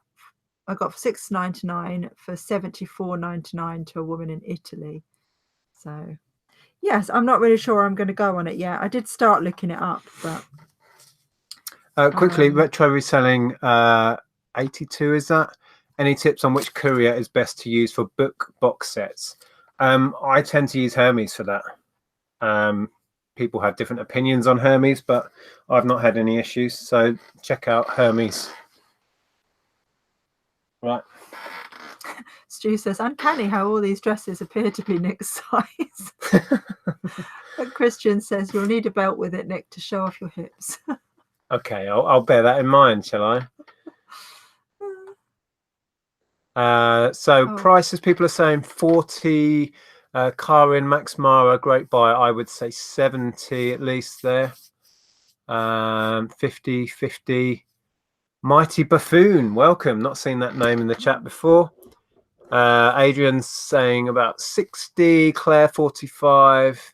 for $6.99 for $74.99 to a woman in Italy. So yes, I'm not really sure I'm going to go on it yet. I did start looking it up, but quickly, retro reselling 82 is that? Any tips on which courier is best to use for book box sets? I tend to use Hermes for that. People have different opinions on Hermes, but I've not had any issues. So check out Hermes. Right. Stu says, uncanny how all these dresses appear to be Nick's size. And Christian says, you'll need a belt with it, Nick, to show off your hips. Okay, I'll bear that in mind, shall I? Prices, people are saying 40. Karin, Max Mara, great buy. I would say 70 at least there. 50. Mighty Buffoon, welcome. Not seen that name in the chat before. Adrian's saying about 60. Claire, 45.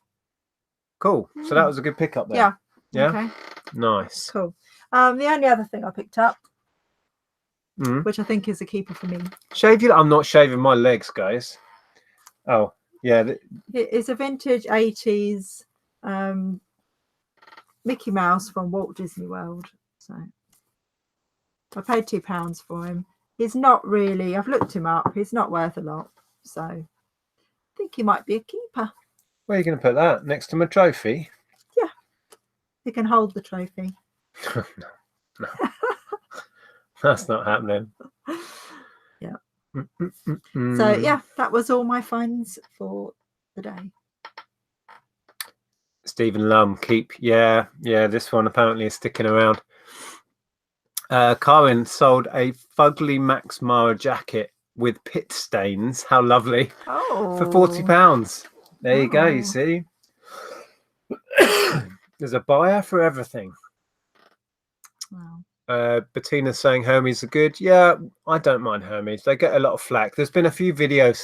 Cool. So that was a good pickup there. Yeah. Okay. Nice. Cool. The only other thing I picked up, which I think is a keeper for me. I'm not shaving my legs, guys. Oh. Yeah, it's a vintage 80s Mickey Mouse from Walt Disney World. So I paid £2 for him. He's not really. I've looked him up. He's not worth a lot. So I think he might be a keeper. Where are you going to put that? Next to my trophy? Yeah. He can hold the trophy. No. That's not happening. Yeah. Mm-mm-mm-mm. So yeah, that was all my finds for the day. Stephen Lum, keep. Yeah, this one apparently is sticking around. Karin sold a fugly Max Mara jacket with pit stains. How lovely. Oh. For £40. There you go, you see. There's a buyer for everything. Wow. Bettina's saying Hermes are good. Yeah, I don't mind Hermes. They get a lot of flack. There's been a few videos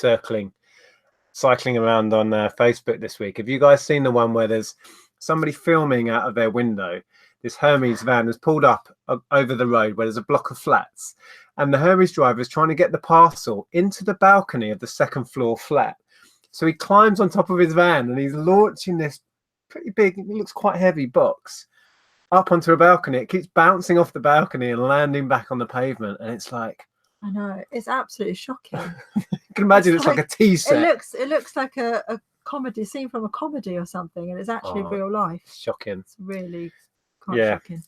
cycling around on Facebook this week. Have you guys seen the one where there's somebody filming out of their window? This Hermes van has pulled up over the road where there's a block of flats, and the Hermes driver is trying to get the parcel into the balcony of the second floor flat. So he climbs on top of his van and he's launching this pretty big, it looks quite heavy box up onto a balcony. It keeps bouncing off the balcony and landing back on the pavement, and it's like, I know, it's absolutely shocking. You can imagine it's like a tea set. It looks like a comedy scene from a comedy or something, and it's actually real life. Shocking. It's really quite shocking.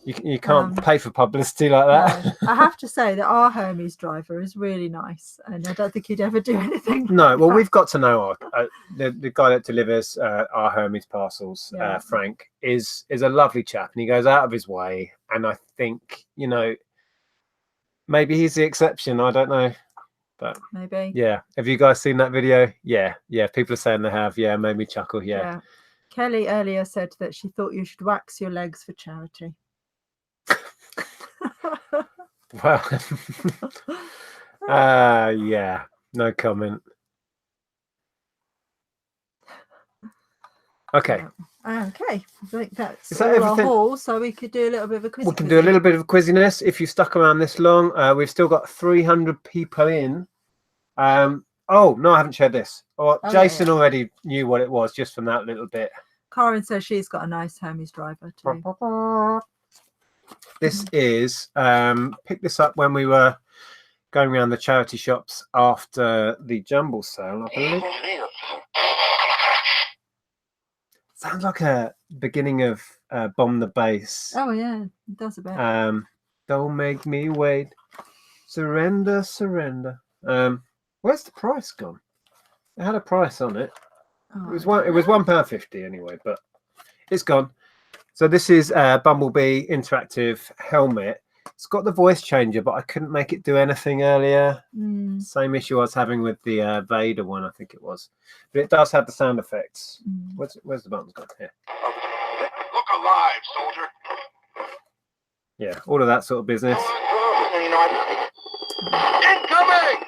You can't pay for publicity like that. No. I have to say that our Hermes driver is really nice, and I don't think he'd ever do anything. No, well, we've got to know the guy that delivers our Hermes parcels, Frank, is a lovely chap, and he goes out of his way. And I think, maybe he's the exception. I don't know, but maybe. Yeah. Have you guys seen that video? Yeah. People are saying they have. Yeah, made me chuckle. Yeah. Kelly earlier said that she thought you should wax your legs for charity. Well, yeah, no comment. Okay. Okay. I think that's all our haul, so we could do a little bit of a quiz. We can do a little bit of quizziness if you stuck around this long. We've still got 300 people in. Oh no, I haven't shared this. Jason already knew what it was just from that little bit. Karen says she's got a nice Hermes driver too. This is picked this up when we were going around the charity shops after the Jumble Sale, I believe. Sounds like a beginning of Bomb the Bass. Oh yeah, it does a bit. Don't make me wait. Surrender, surrender. Where's the price gone? It had a price on it. It was £1.50 anyway, but it's gone. So this is a Bumblebee interactive helmet. It's got the voice changer, but I couldn't make it do anything earlier. Same issue I was having with the Vader one, I think it was. But it does have the sound effects. Where's the buttons gone? Here. Look alive, soldier. Yeah, all of that sort of business. Incoming!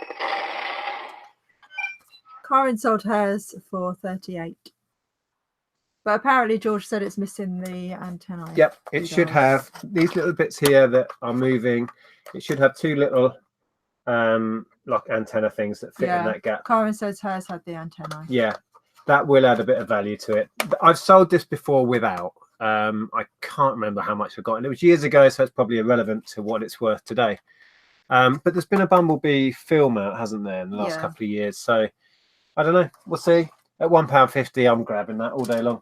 Karen sold hers for 38. But apparently George said it's missing the antennae. Yep, it should have these little bits here that are moving. It should have two little like antenna things that fit in that gap. Karen says hers had the antennae. Yeah, that will add a bit of value to it. I've sold this before without. I can't remember how much I got, and it was years ago, so it's probably irrelevant to what it's worth today. But there's been a Bumblebee film out, hasn't there, in the last couple of years? So I don't know. We'll see. At £1.50, I'm grabbing that all day long.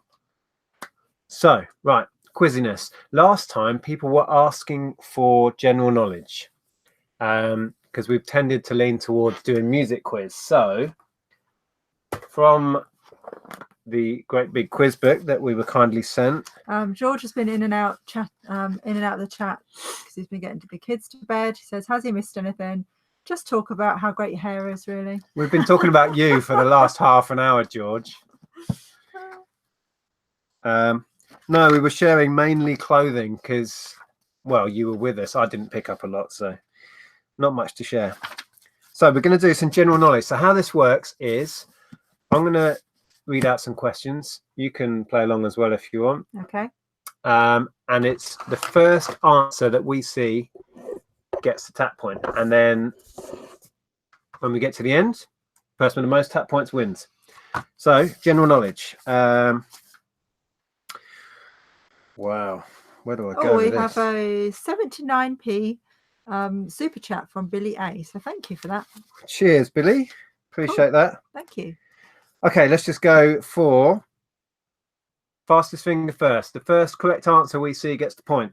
So, right, quizziness. Last time, people were asking for general knowledge because we've tended to lean towards doing music quiz. So, from the great big quiz book that we were kindly sent, George has been in and out of the chat because he's been getting the kids to bed. He says, has he missed anything? Just talk about how great your hair is, really. We've been talking about you for the last half an hour, George. No, we were sharing mainly clothing because, well, you were with us. I didn't pick up a lot, so not much to share. So we're going to do some general knowledge. So how this works is I'm going to read out some questions. You can play along as well if you want. Okay. And it's the first answer that we see gets the tap point. And then when we get to the end, the person with the most tap points wins. So general knowledge. Wow, where do I go? We have a 79p super chat from Billy A. So thank you for that. Cheers, Billy. Appreciate that. Thank you. Okay, let's just go for fastest finger first. The first correct answer we see gets the point.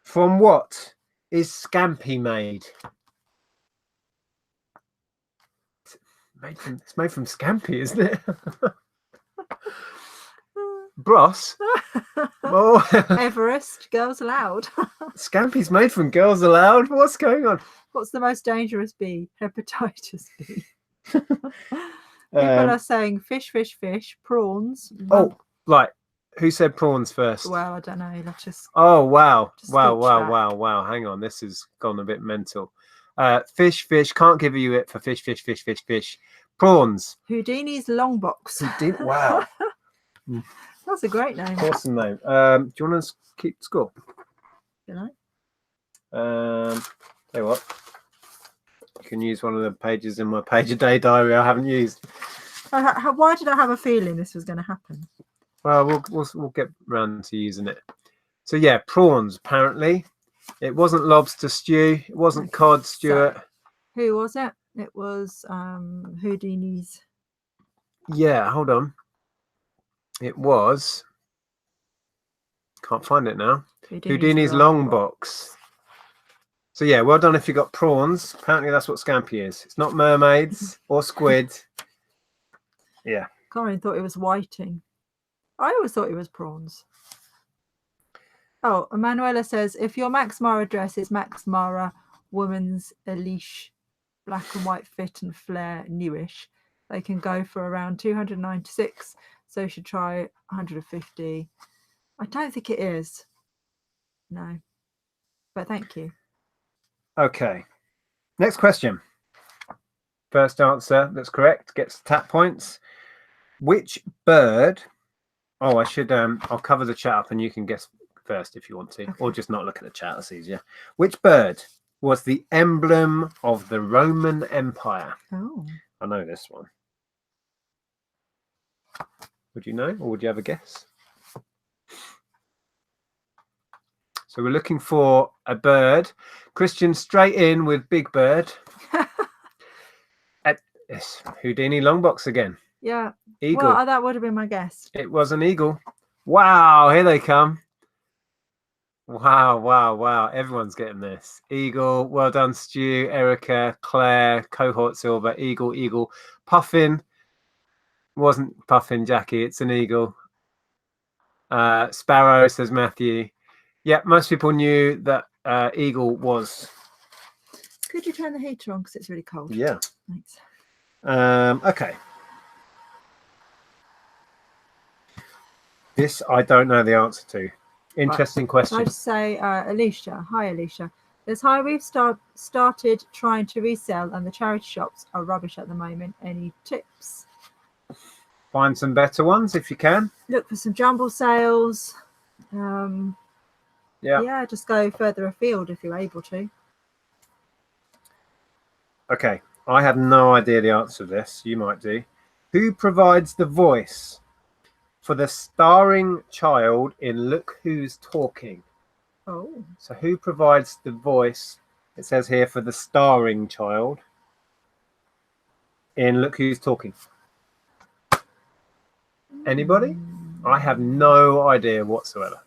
From what is scampi made? It's made from scampi, isn't it? Bros. Oh, Everest, Girls Aloud. Scampi's made from Girls Aloud. What's going on? What's the most dangerous bee? Hepatitis B. People are saying fish, prawns. Oh, right. Who said prawns first? Well, I don't know. Let's just. Oh, wow. Just Wow. Hang on. This has gone a bit mental. Fish. Can't give you it for fish. Prawns. Houdini's long box. Wow. That's a great name. Awesome name. Do you want to keep score? You know? Tell you what. You can use one of the pages in my page a day diary I haven't used. Why did I have a feeling this was going to happen? Well, we'll get round to using it. So yeah, prawns. Apparently, it wasn't lobster stew. It wasn't cod, Stuart. So, who was it? It was Houdini's. Yeah, hold on. It was. Can't find it now. Houdini's long box. So yeah, well done if you got prawns. Apparently that's what scampi is. It's not mermaids or squid. Yeah. Corinne thought it was whiting. I always thought it was prawns. Oh, Emanuela says, if your Max Mara dress is Max Mara woman's Elish black and white fit and flare newish, they can go for around 296. So you should try 150. I don't think it is. No. But thank you. Okay. Next question. First answer that's correct gets tap points. Which bird? Oh, I should I'll cover the chat up and you can guess first if you want to, or just not look at the chat, that's easier. Which bird was the emblem of the Roman Empire? Oh. I know this one. Would you know, or would you have a guess? So we're looking for a bird. Christian, straight in with Big Bird. Yes, Houdini Longbox again. Yeah. Eagle. Well, that would have been my guess. It was an eagle. Wow, here they come. Wow. Everyone's getting this. Eagle. Well done, Stu, Erica, Claire, Cohort Silver, Eagle. Puffin. Wasn't Puffin, Jackie. It's an eagle. Sparrow, says Matthew. Yeah, most people knew that eagle was. Could you turn the heater on because it's really cold? Yeah. Thanks. Okay. This I don't know the answer to. Interesting question. I'd say Alicia. Hi, Alicia. There's hi. We've started trying to resell, and the charity shops are rubbish at the moment. Any tips? Find some better ones if you can. Look for some jumble sales. Yeah, just go further afield if you're able to. Okay, I have no idea the answer to this. You might do. Who provides the voice for the starring child in Look Who's Talking? Oh. So who provides the voice, it says here, for the starring child in Look Who's Talking? Anybody? I have no idea whatsoever.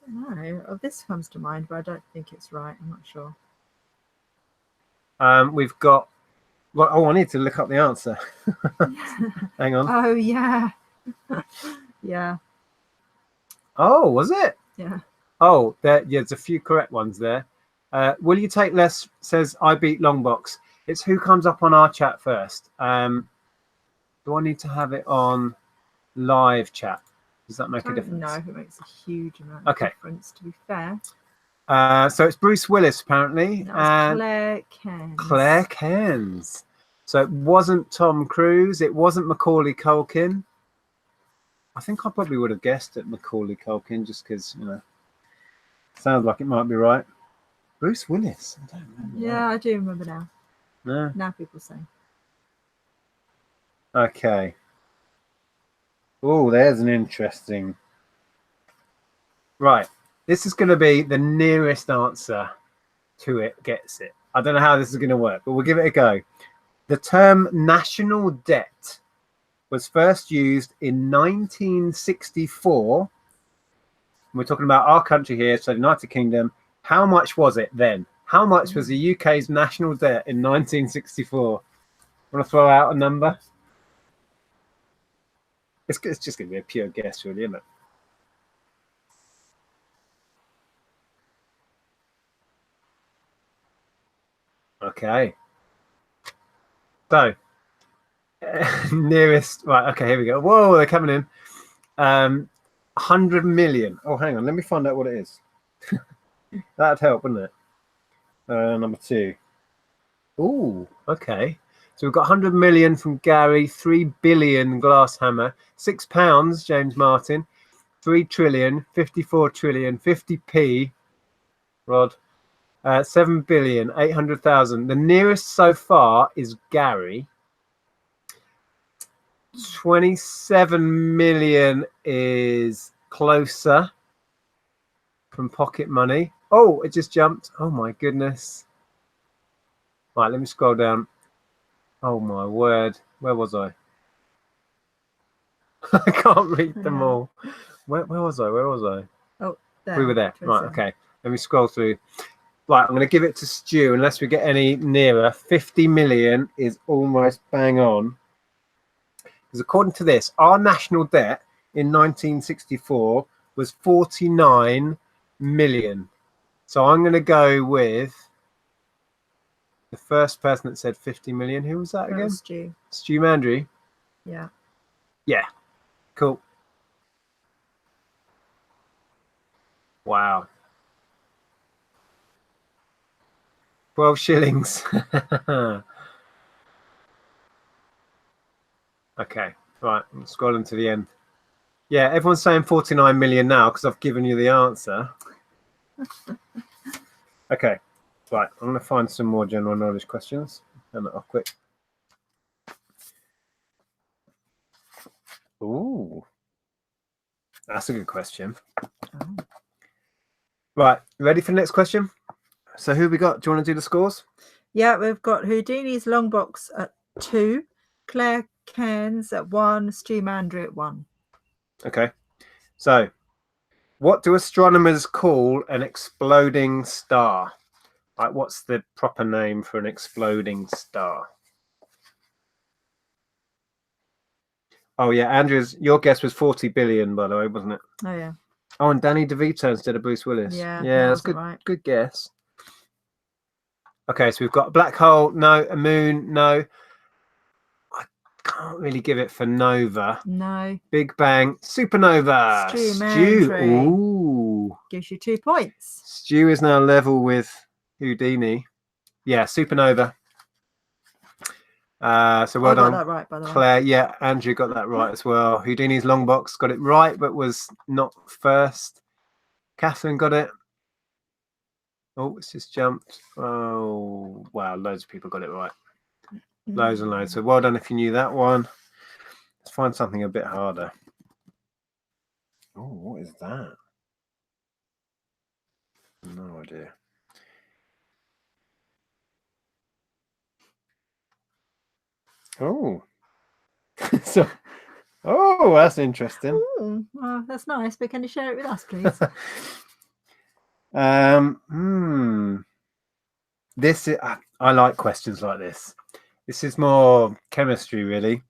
No, this comes to mind, but I don't think it's right. I'm not sure. We've got. Well, oh, I need to look up the answer. Hang on. Oh yeah, yeah. Oh, was it? Yeah. Oh, there's a few correct ones there. Will you take less? Says I beat Longbox. It's who comes up on our chat first. Do I need to have it on live chat? Does that make a difference? No, it makes a huge amount of difference, to be fair. So it's Bruce Willis, apparently. That was Claire Cairns. Claire Cairns. So it wasn't Tom Cruise. It wasn't Macaulay Culkin. I think I probably would have guessed at Macaulay Culkin just because, sounds like it might be right. Bruce Willis. I don't remember. Yeah, I do remember now. No. Now people say. Okay. Oh, there's an interesting. Right. This is going to be the nearest answer to it gets it. I don't know how this is going to work, but we'll give it a go. The term national debt was first used in 1964. We're talking about our country here, so the United Kingdom. How much was it then? How much was the UK's national debt in 1964? Want to throw out a number? It's just going to be a pure guess, really, isn't it? Okay. So, nearest, right, okay, here we go. Whoa, they're coming in. 100 million. Oh, hang on, let me find out what it is. That'd help, wouldn't it? Number 2. Ooh, okay. So we've got 100 million from Gary, 3 billion Glasshammer, £6, James Martin, 3 trillion, 54 trillion, 50p, Rod, 7 billion, 800,000. The nearest so far is Gary. 27 million is closer from Pocket Money. Oh, it just jumped. Oh my goodness. Right, let me scroll down. Oh my word. Where was I? I can't read them all. Where was I? Oh, there. We were there. Right, okay. Let me scroll through. Right, I'm going to give it to Stu unless we get any nearer. 50 million is almost bang on. Because according to this, our national debt in 1964 was 49 million. So I'm going to go with the first person that said 50 million. Who was that again? Stu. Stu Mandry. Yeah. Yeah. Cool. Wow. 12 shillings. Okay. Right. I'm scrolling to the end. Yeah, everyone's saying 49 million now because I've given you the answer. Okay. Right. I'm going to find some more general knowledge questions. Turn that off quick. Ooh. That's a good question. Oh. Right. Ready for the next question? So who we got? Do you want to do the scores? Yeah, we've got Houdini's long box at 2, Claire Cairns at 1, Stu Mandry at 1. Okay. So what do astronomers call an exploding star? Like, what's the proper name for an exploding star? Oh, yeah, Andrea's, your guess was 40 billion, by the way, wasn't it? Oh, yeah. Oh, and Danny DeVito instead of Bruce Willis. Yeah, that's good. Right. Good guess. Okay, so we've got a black hole, no. A moon, no. I can't really give it for Nova. No. Big Bang, supernova. Stu. Ooh. Gives you 2 points. Stu is now level with Houdini. Yeah, supernova. So well done. I got that right, by the way. Claire, yeah, Andrew got that right as well. Houdini's long box got it right, but was not first. Catherine got it. Oh, it's just jumped. Oh, wow, loads of people got it right. Loads and loads. So well done if you knew that one. Let's find something a bit harder. Oh, what is that? No idea. Oh. So, oh, that's interesting. Ooh, that's nice, but can you share it with us, please? This is, I like questions like this. This is more chemistry, really.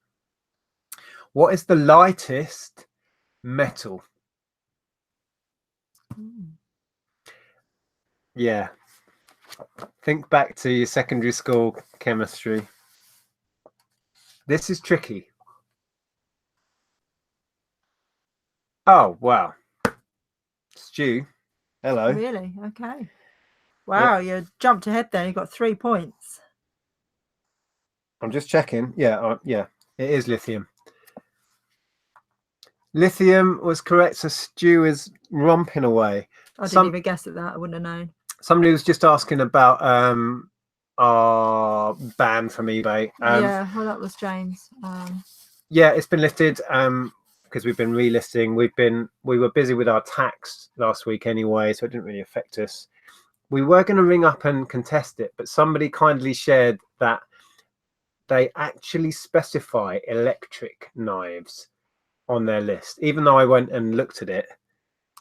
What is the lightest metal? Yeah. Think back to your secondary school chemistry. This is tricky. Oh, wow. Stu, hello. Really? Okay. Wow, yep. You jumped ahead there. You got 3 points. I'm just checking. Yeah, yeah, it is lithium. Lithium was correct. So Stu is romping away. I didn't even guess at that. I wouldn't have known. Somebody was just asking about our ban from eBay. Yeah, well, that was James. Yeah, it's been lifted because we've been relisting. We were busy with our tax last week anyway, so it didn't really affect us. we were going to ring up and contest it, but somebody kindly shared that they actually specify electric knives on their list. Even though I went and looked at it,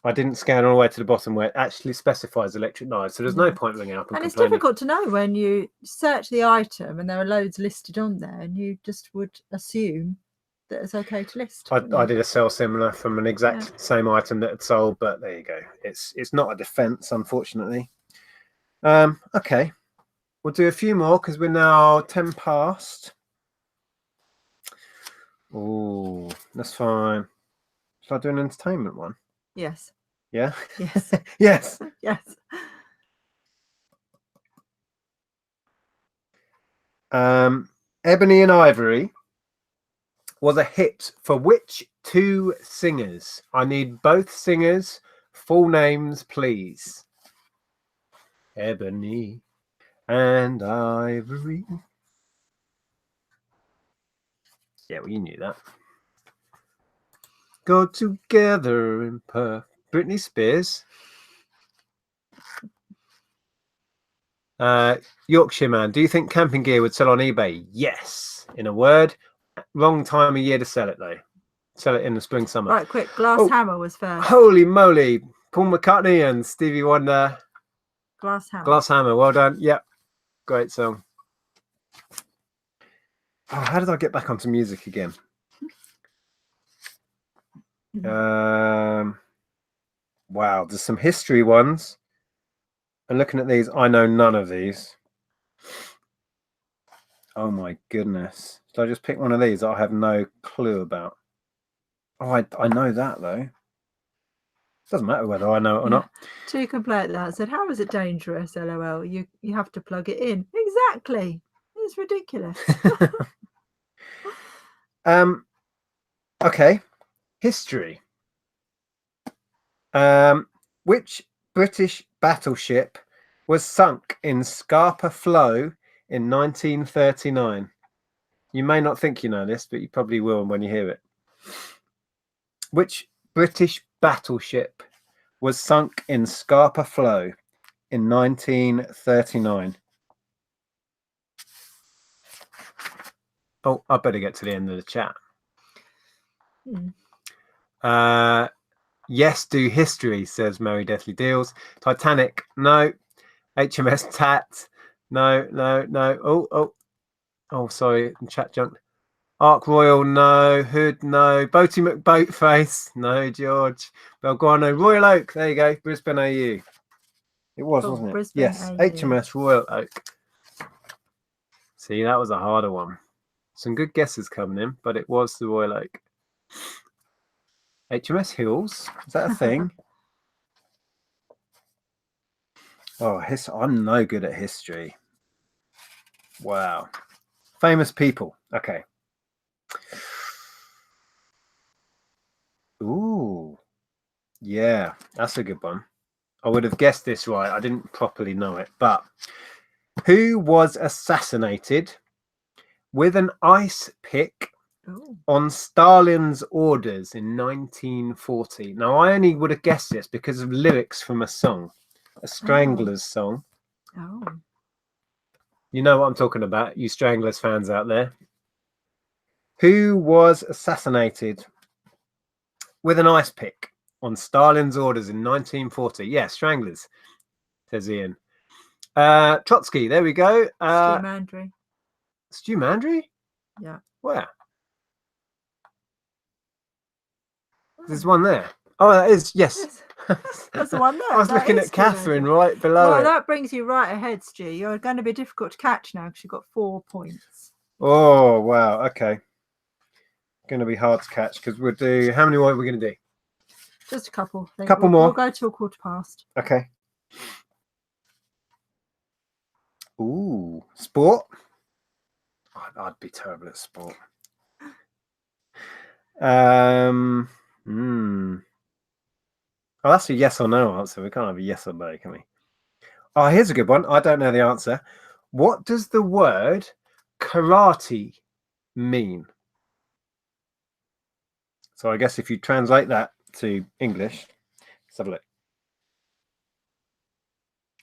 I didn't scan all the way to the bottom where it actually specifies electric knives. So there's no point ringing up and it's complaining. difficult to know when you search the item and there are loads listed on there, and you just would assume that it's okay to list. I did a sell similar from an exact same item that had sold, but there you go. It's not a defense, unfortunately. Okay, we'll do a few more because we're now 10 past. Oh, that's fine. Shall I do an entertainment one? Yes. Yeah. Yes. Yes. Yes. Ebony and Ivory was a hit for which two singers? I need both singers' full names, please. Ebony and Ivory. Yeah, well, you knew that. Go together in Perth. Britney Spears. Yorkshire Man, do you think camping gear would sell on eBay? Yes. In a word, wrong time of year to sell it though. Sell it in the spring, summer. Right, quick. Glass Hammer was first. Holy moly. Paul McCartney and Stevie Wonder. Glass Hammer. Glass Hammer, well done. Yep. Great song. Oh, how did I get back onto music again? Wow, there's some history ones. And looking at these, I know none of these. Oh my goodness. Should I just pick one of these that I have no clue about? Oh, I know that though. Doesn't matter whether I know it or not. Two can play at that. Said, how is it dangerous? LOL. You have to plug it in. Exactly. It's ridiculous. Okay. History. Which British battleship was sunk in Scapa Flow in 1939? You may not think you know this, but you probably will when you hear it. Which British battleship was sunk in Scapa Flow in 1939? Oh, I better get to the end of the chat. Yes, do history, says Mary Deathly Deals. Titanic, no. HMS Tat, no. Oh, sorry, chat junk. Ark Royal, no. Hood, no. Boaty McBoatface, no. George Belgrano, Royal Oak, there you go. Brisbane AU. It was, wasn't it? Brisbane yes, AU. HMS Royal Oak. See, that was a harder one. Some good guesses coming in, but it was the Royal Oak. HMS Hills, is that a thing? Oh, I'm no good at history. Wow. Famous people. Okay. Ooh. Yeah, that's a good one. I would have guessed this right. I didn't properly know it. But who was assassinated with an ice pick on Stalin's orders in 1940? Now, I only would have guessed this because of lyrics from a song, a Stranglers song. Oh. You know what I'm talking about, you Stranglers fans out there. Who was assassinated with an ice pick on Stalin's orders in 1940? Yeah, Stranglers, says Ian. Trotsky, there we go. Stu Mandry. Stu Mandry? Yeah. Where? There's one there. Oh, that is, yes. That's the one there. I was looking at Catherine right below Well, it. that brings you right ahead, Stu. You're going to be difficult to catch now because you've got 4 points. Oh, wow. Okay. Going to be hard to catch because we'll do... How many more are we going to do? Just a couple. Couple more. We'll go till 1:15. Okay. Ooh, sport. I'd be terrible at sport. Oh, that's a yes or no answer. We can't have a yes or no, can we? Oh, here's a good one. I don't know the answer. What does the word karate mean? So I guess if you translate that to English, let's have a look.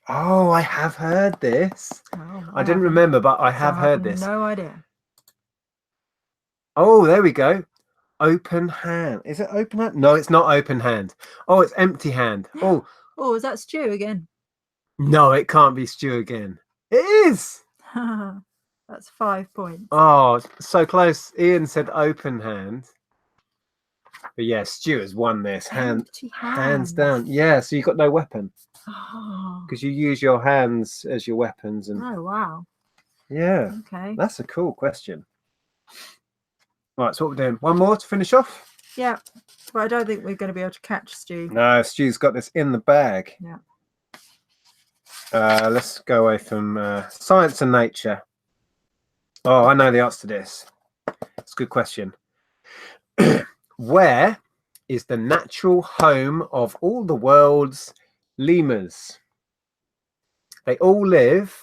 Oh, I have heard this. Oh, I didn't haven't. remember, but I So have heard this. No idea. Oh, there we go. Open hand. Is it open hand? No, it's not open hand. Oh, it's empty hand. Oh, Oh, is that Stu again? no, it can't be Stu again. It is. That's 5 points. Oh, so close. Ian said open hand. But yeah, Stu has won this. Empty Hands down. Yeah, so you've got no weapon. Oh. Because you use your hands as your weapons. And Oh, wow. yeah, Okay. that's a cool question. Right, so what we're doing. One more to finish off. Yeah. But I don't think we're going to be able to catch Stu. No, Stu's got this in the bag. Yeah. Let's go away from science and nature. Oh, I know the answer to this. It's a good question. Where is the natural home of all the world's lemurs? They all live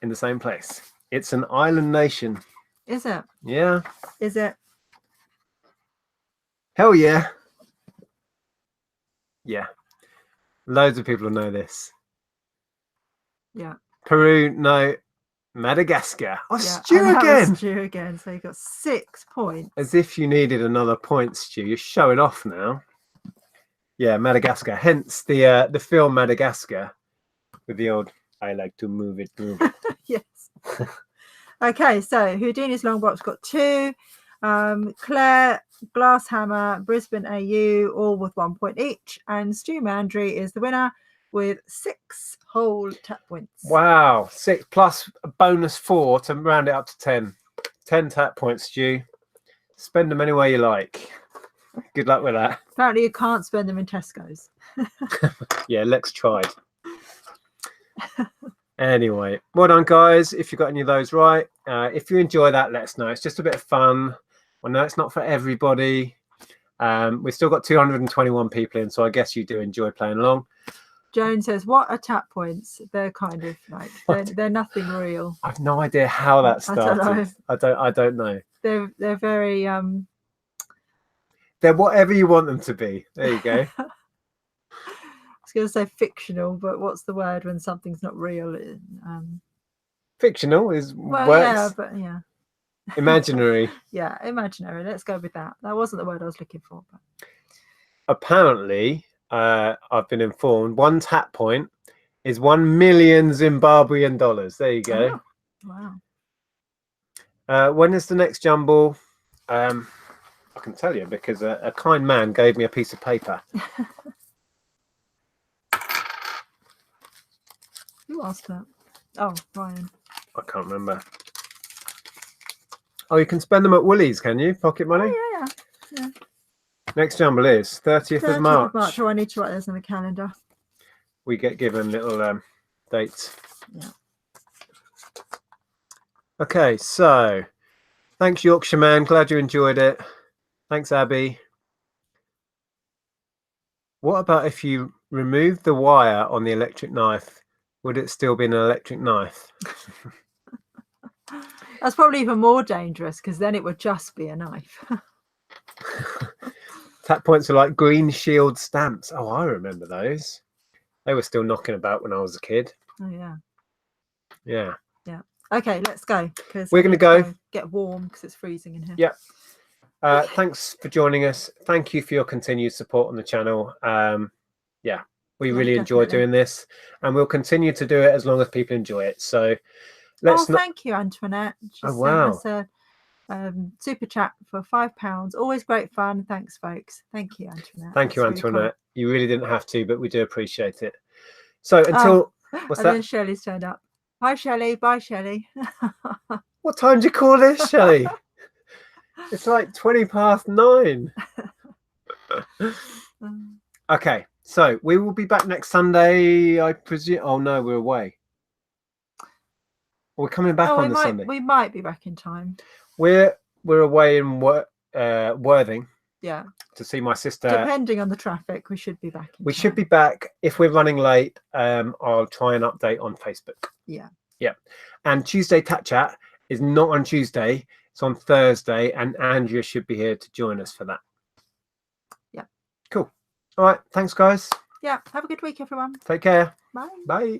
in the same place. It's an island nation. Is it? Yeah. Is it? Hell yeah. Yeah. Loads of people know this. Yeah. Peru, no. Madagascar. Oh, Yeah. Stu And that was again. Stu again. So you got 6 points. As if you needed another point, Stu. You're showing off now. Yeah, Madagascar. Hence the film Madagascar with the old "I like to move it, move it." Yes. Okay, so Houdini's long box got 2. Claire, Glasshammer, Brisbane AU, all with 1 point each, and Stu Mandry is the winner with 6 whole tap points. Wow, 6 plus a bonus 4 to round it up to 10. 10 tap points, Stu. Spend them any way you like. Good luck with that. Apparently, you can't spend them in Tesco's. Yeah, Lex tried. Anyway, well done, guys. If you got any of those right, if you enjoy that, let us know. It's just a bit of fun. I know it's not for everybody. We've still got 221 people in, so I guess you do enjoy playing along. Joan says, "What are tap points? They're kind of like they're nothing real. I've no idea how that I don't started. I don't know. They're very They're whatever you want them to be. There you go. I was going to say fictional, but what's the word when something's not real? Fictional is Well, works. yeah, but yeah. Imaginary. Yeah, imaginary. Let's go with that. That wasn't the word I was looking for. But... Apparently, I've been informed 1 tap point is 1 million Zimbabwean dollars. There you go. Oh, wow. When is the next jumble? I can tell you because a kind man gave me a piece of paper. Who asked that? Oh, Ryan. I can't remember. Oh, you can spend them at Woolies, can you? Pocket money? Oh, yeah. Next jumble is 30th of March. Oh, I need to write this in the calendar. We get given little dates. Yeah. Okay, so thanks, Yorkshire Man. Glad you enjoyed it. Thanks, Abby. What about if you remove the wire on the electric knife? Would it still be an electric knife? That's probably even more dangerous because then it would just be a knife. Tap points are like green shield stamps. Oh, I remember those. They were still knocking about when I was a kid. Oh, yeah. Yeah. Yeah. Okay, let's go. Because We're going to go. Get warm because it's freezing in here. Yep. Thanks for joining us. Thank you for your continued support on the channel. Yeah, we really enjoy doing this, and we'll continue to do it as long as people enjoy it. So let's thank you, Antoinette. Just sent us a super chat for £5. Always great fun. Thanks, folks. Thank you, Antoinette. Thank you, Antoinette. Really cool. You really didn't have to, but we do appreciate it. So until what's that? Then Shelley's turned up. Hi, Shelley. Bye, Shelley. What time do you call this, Shelley? It's like 9:20. Okay, so we will be back next Sunday, I presume. Oh no, we're away. We're coming back on the Sunday. We might be back in time. We're away in Worthing. Yeah. To see my sister. Depending on the traffic, we should be back. We should be back. If we're running late, I'll try and update on Facebook. Yeah. Yeah. And Tuesday Tap Chat is not on Tuesday. It's on Thursday, and Andrea should be here to join us for that. Yeah. Cool. All right. Thanks, guys. Yeah. Have a good week, everyone. Take care. Bye. Bye.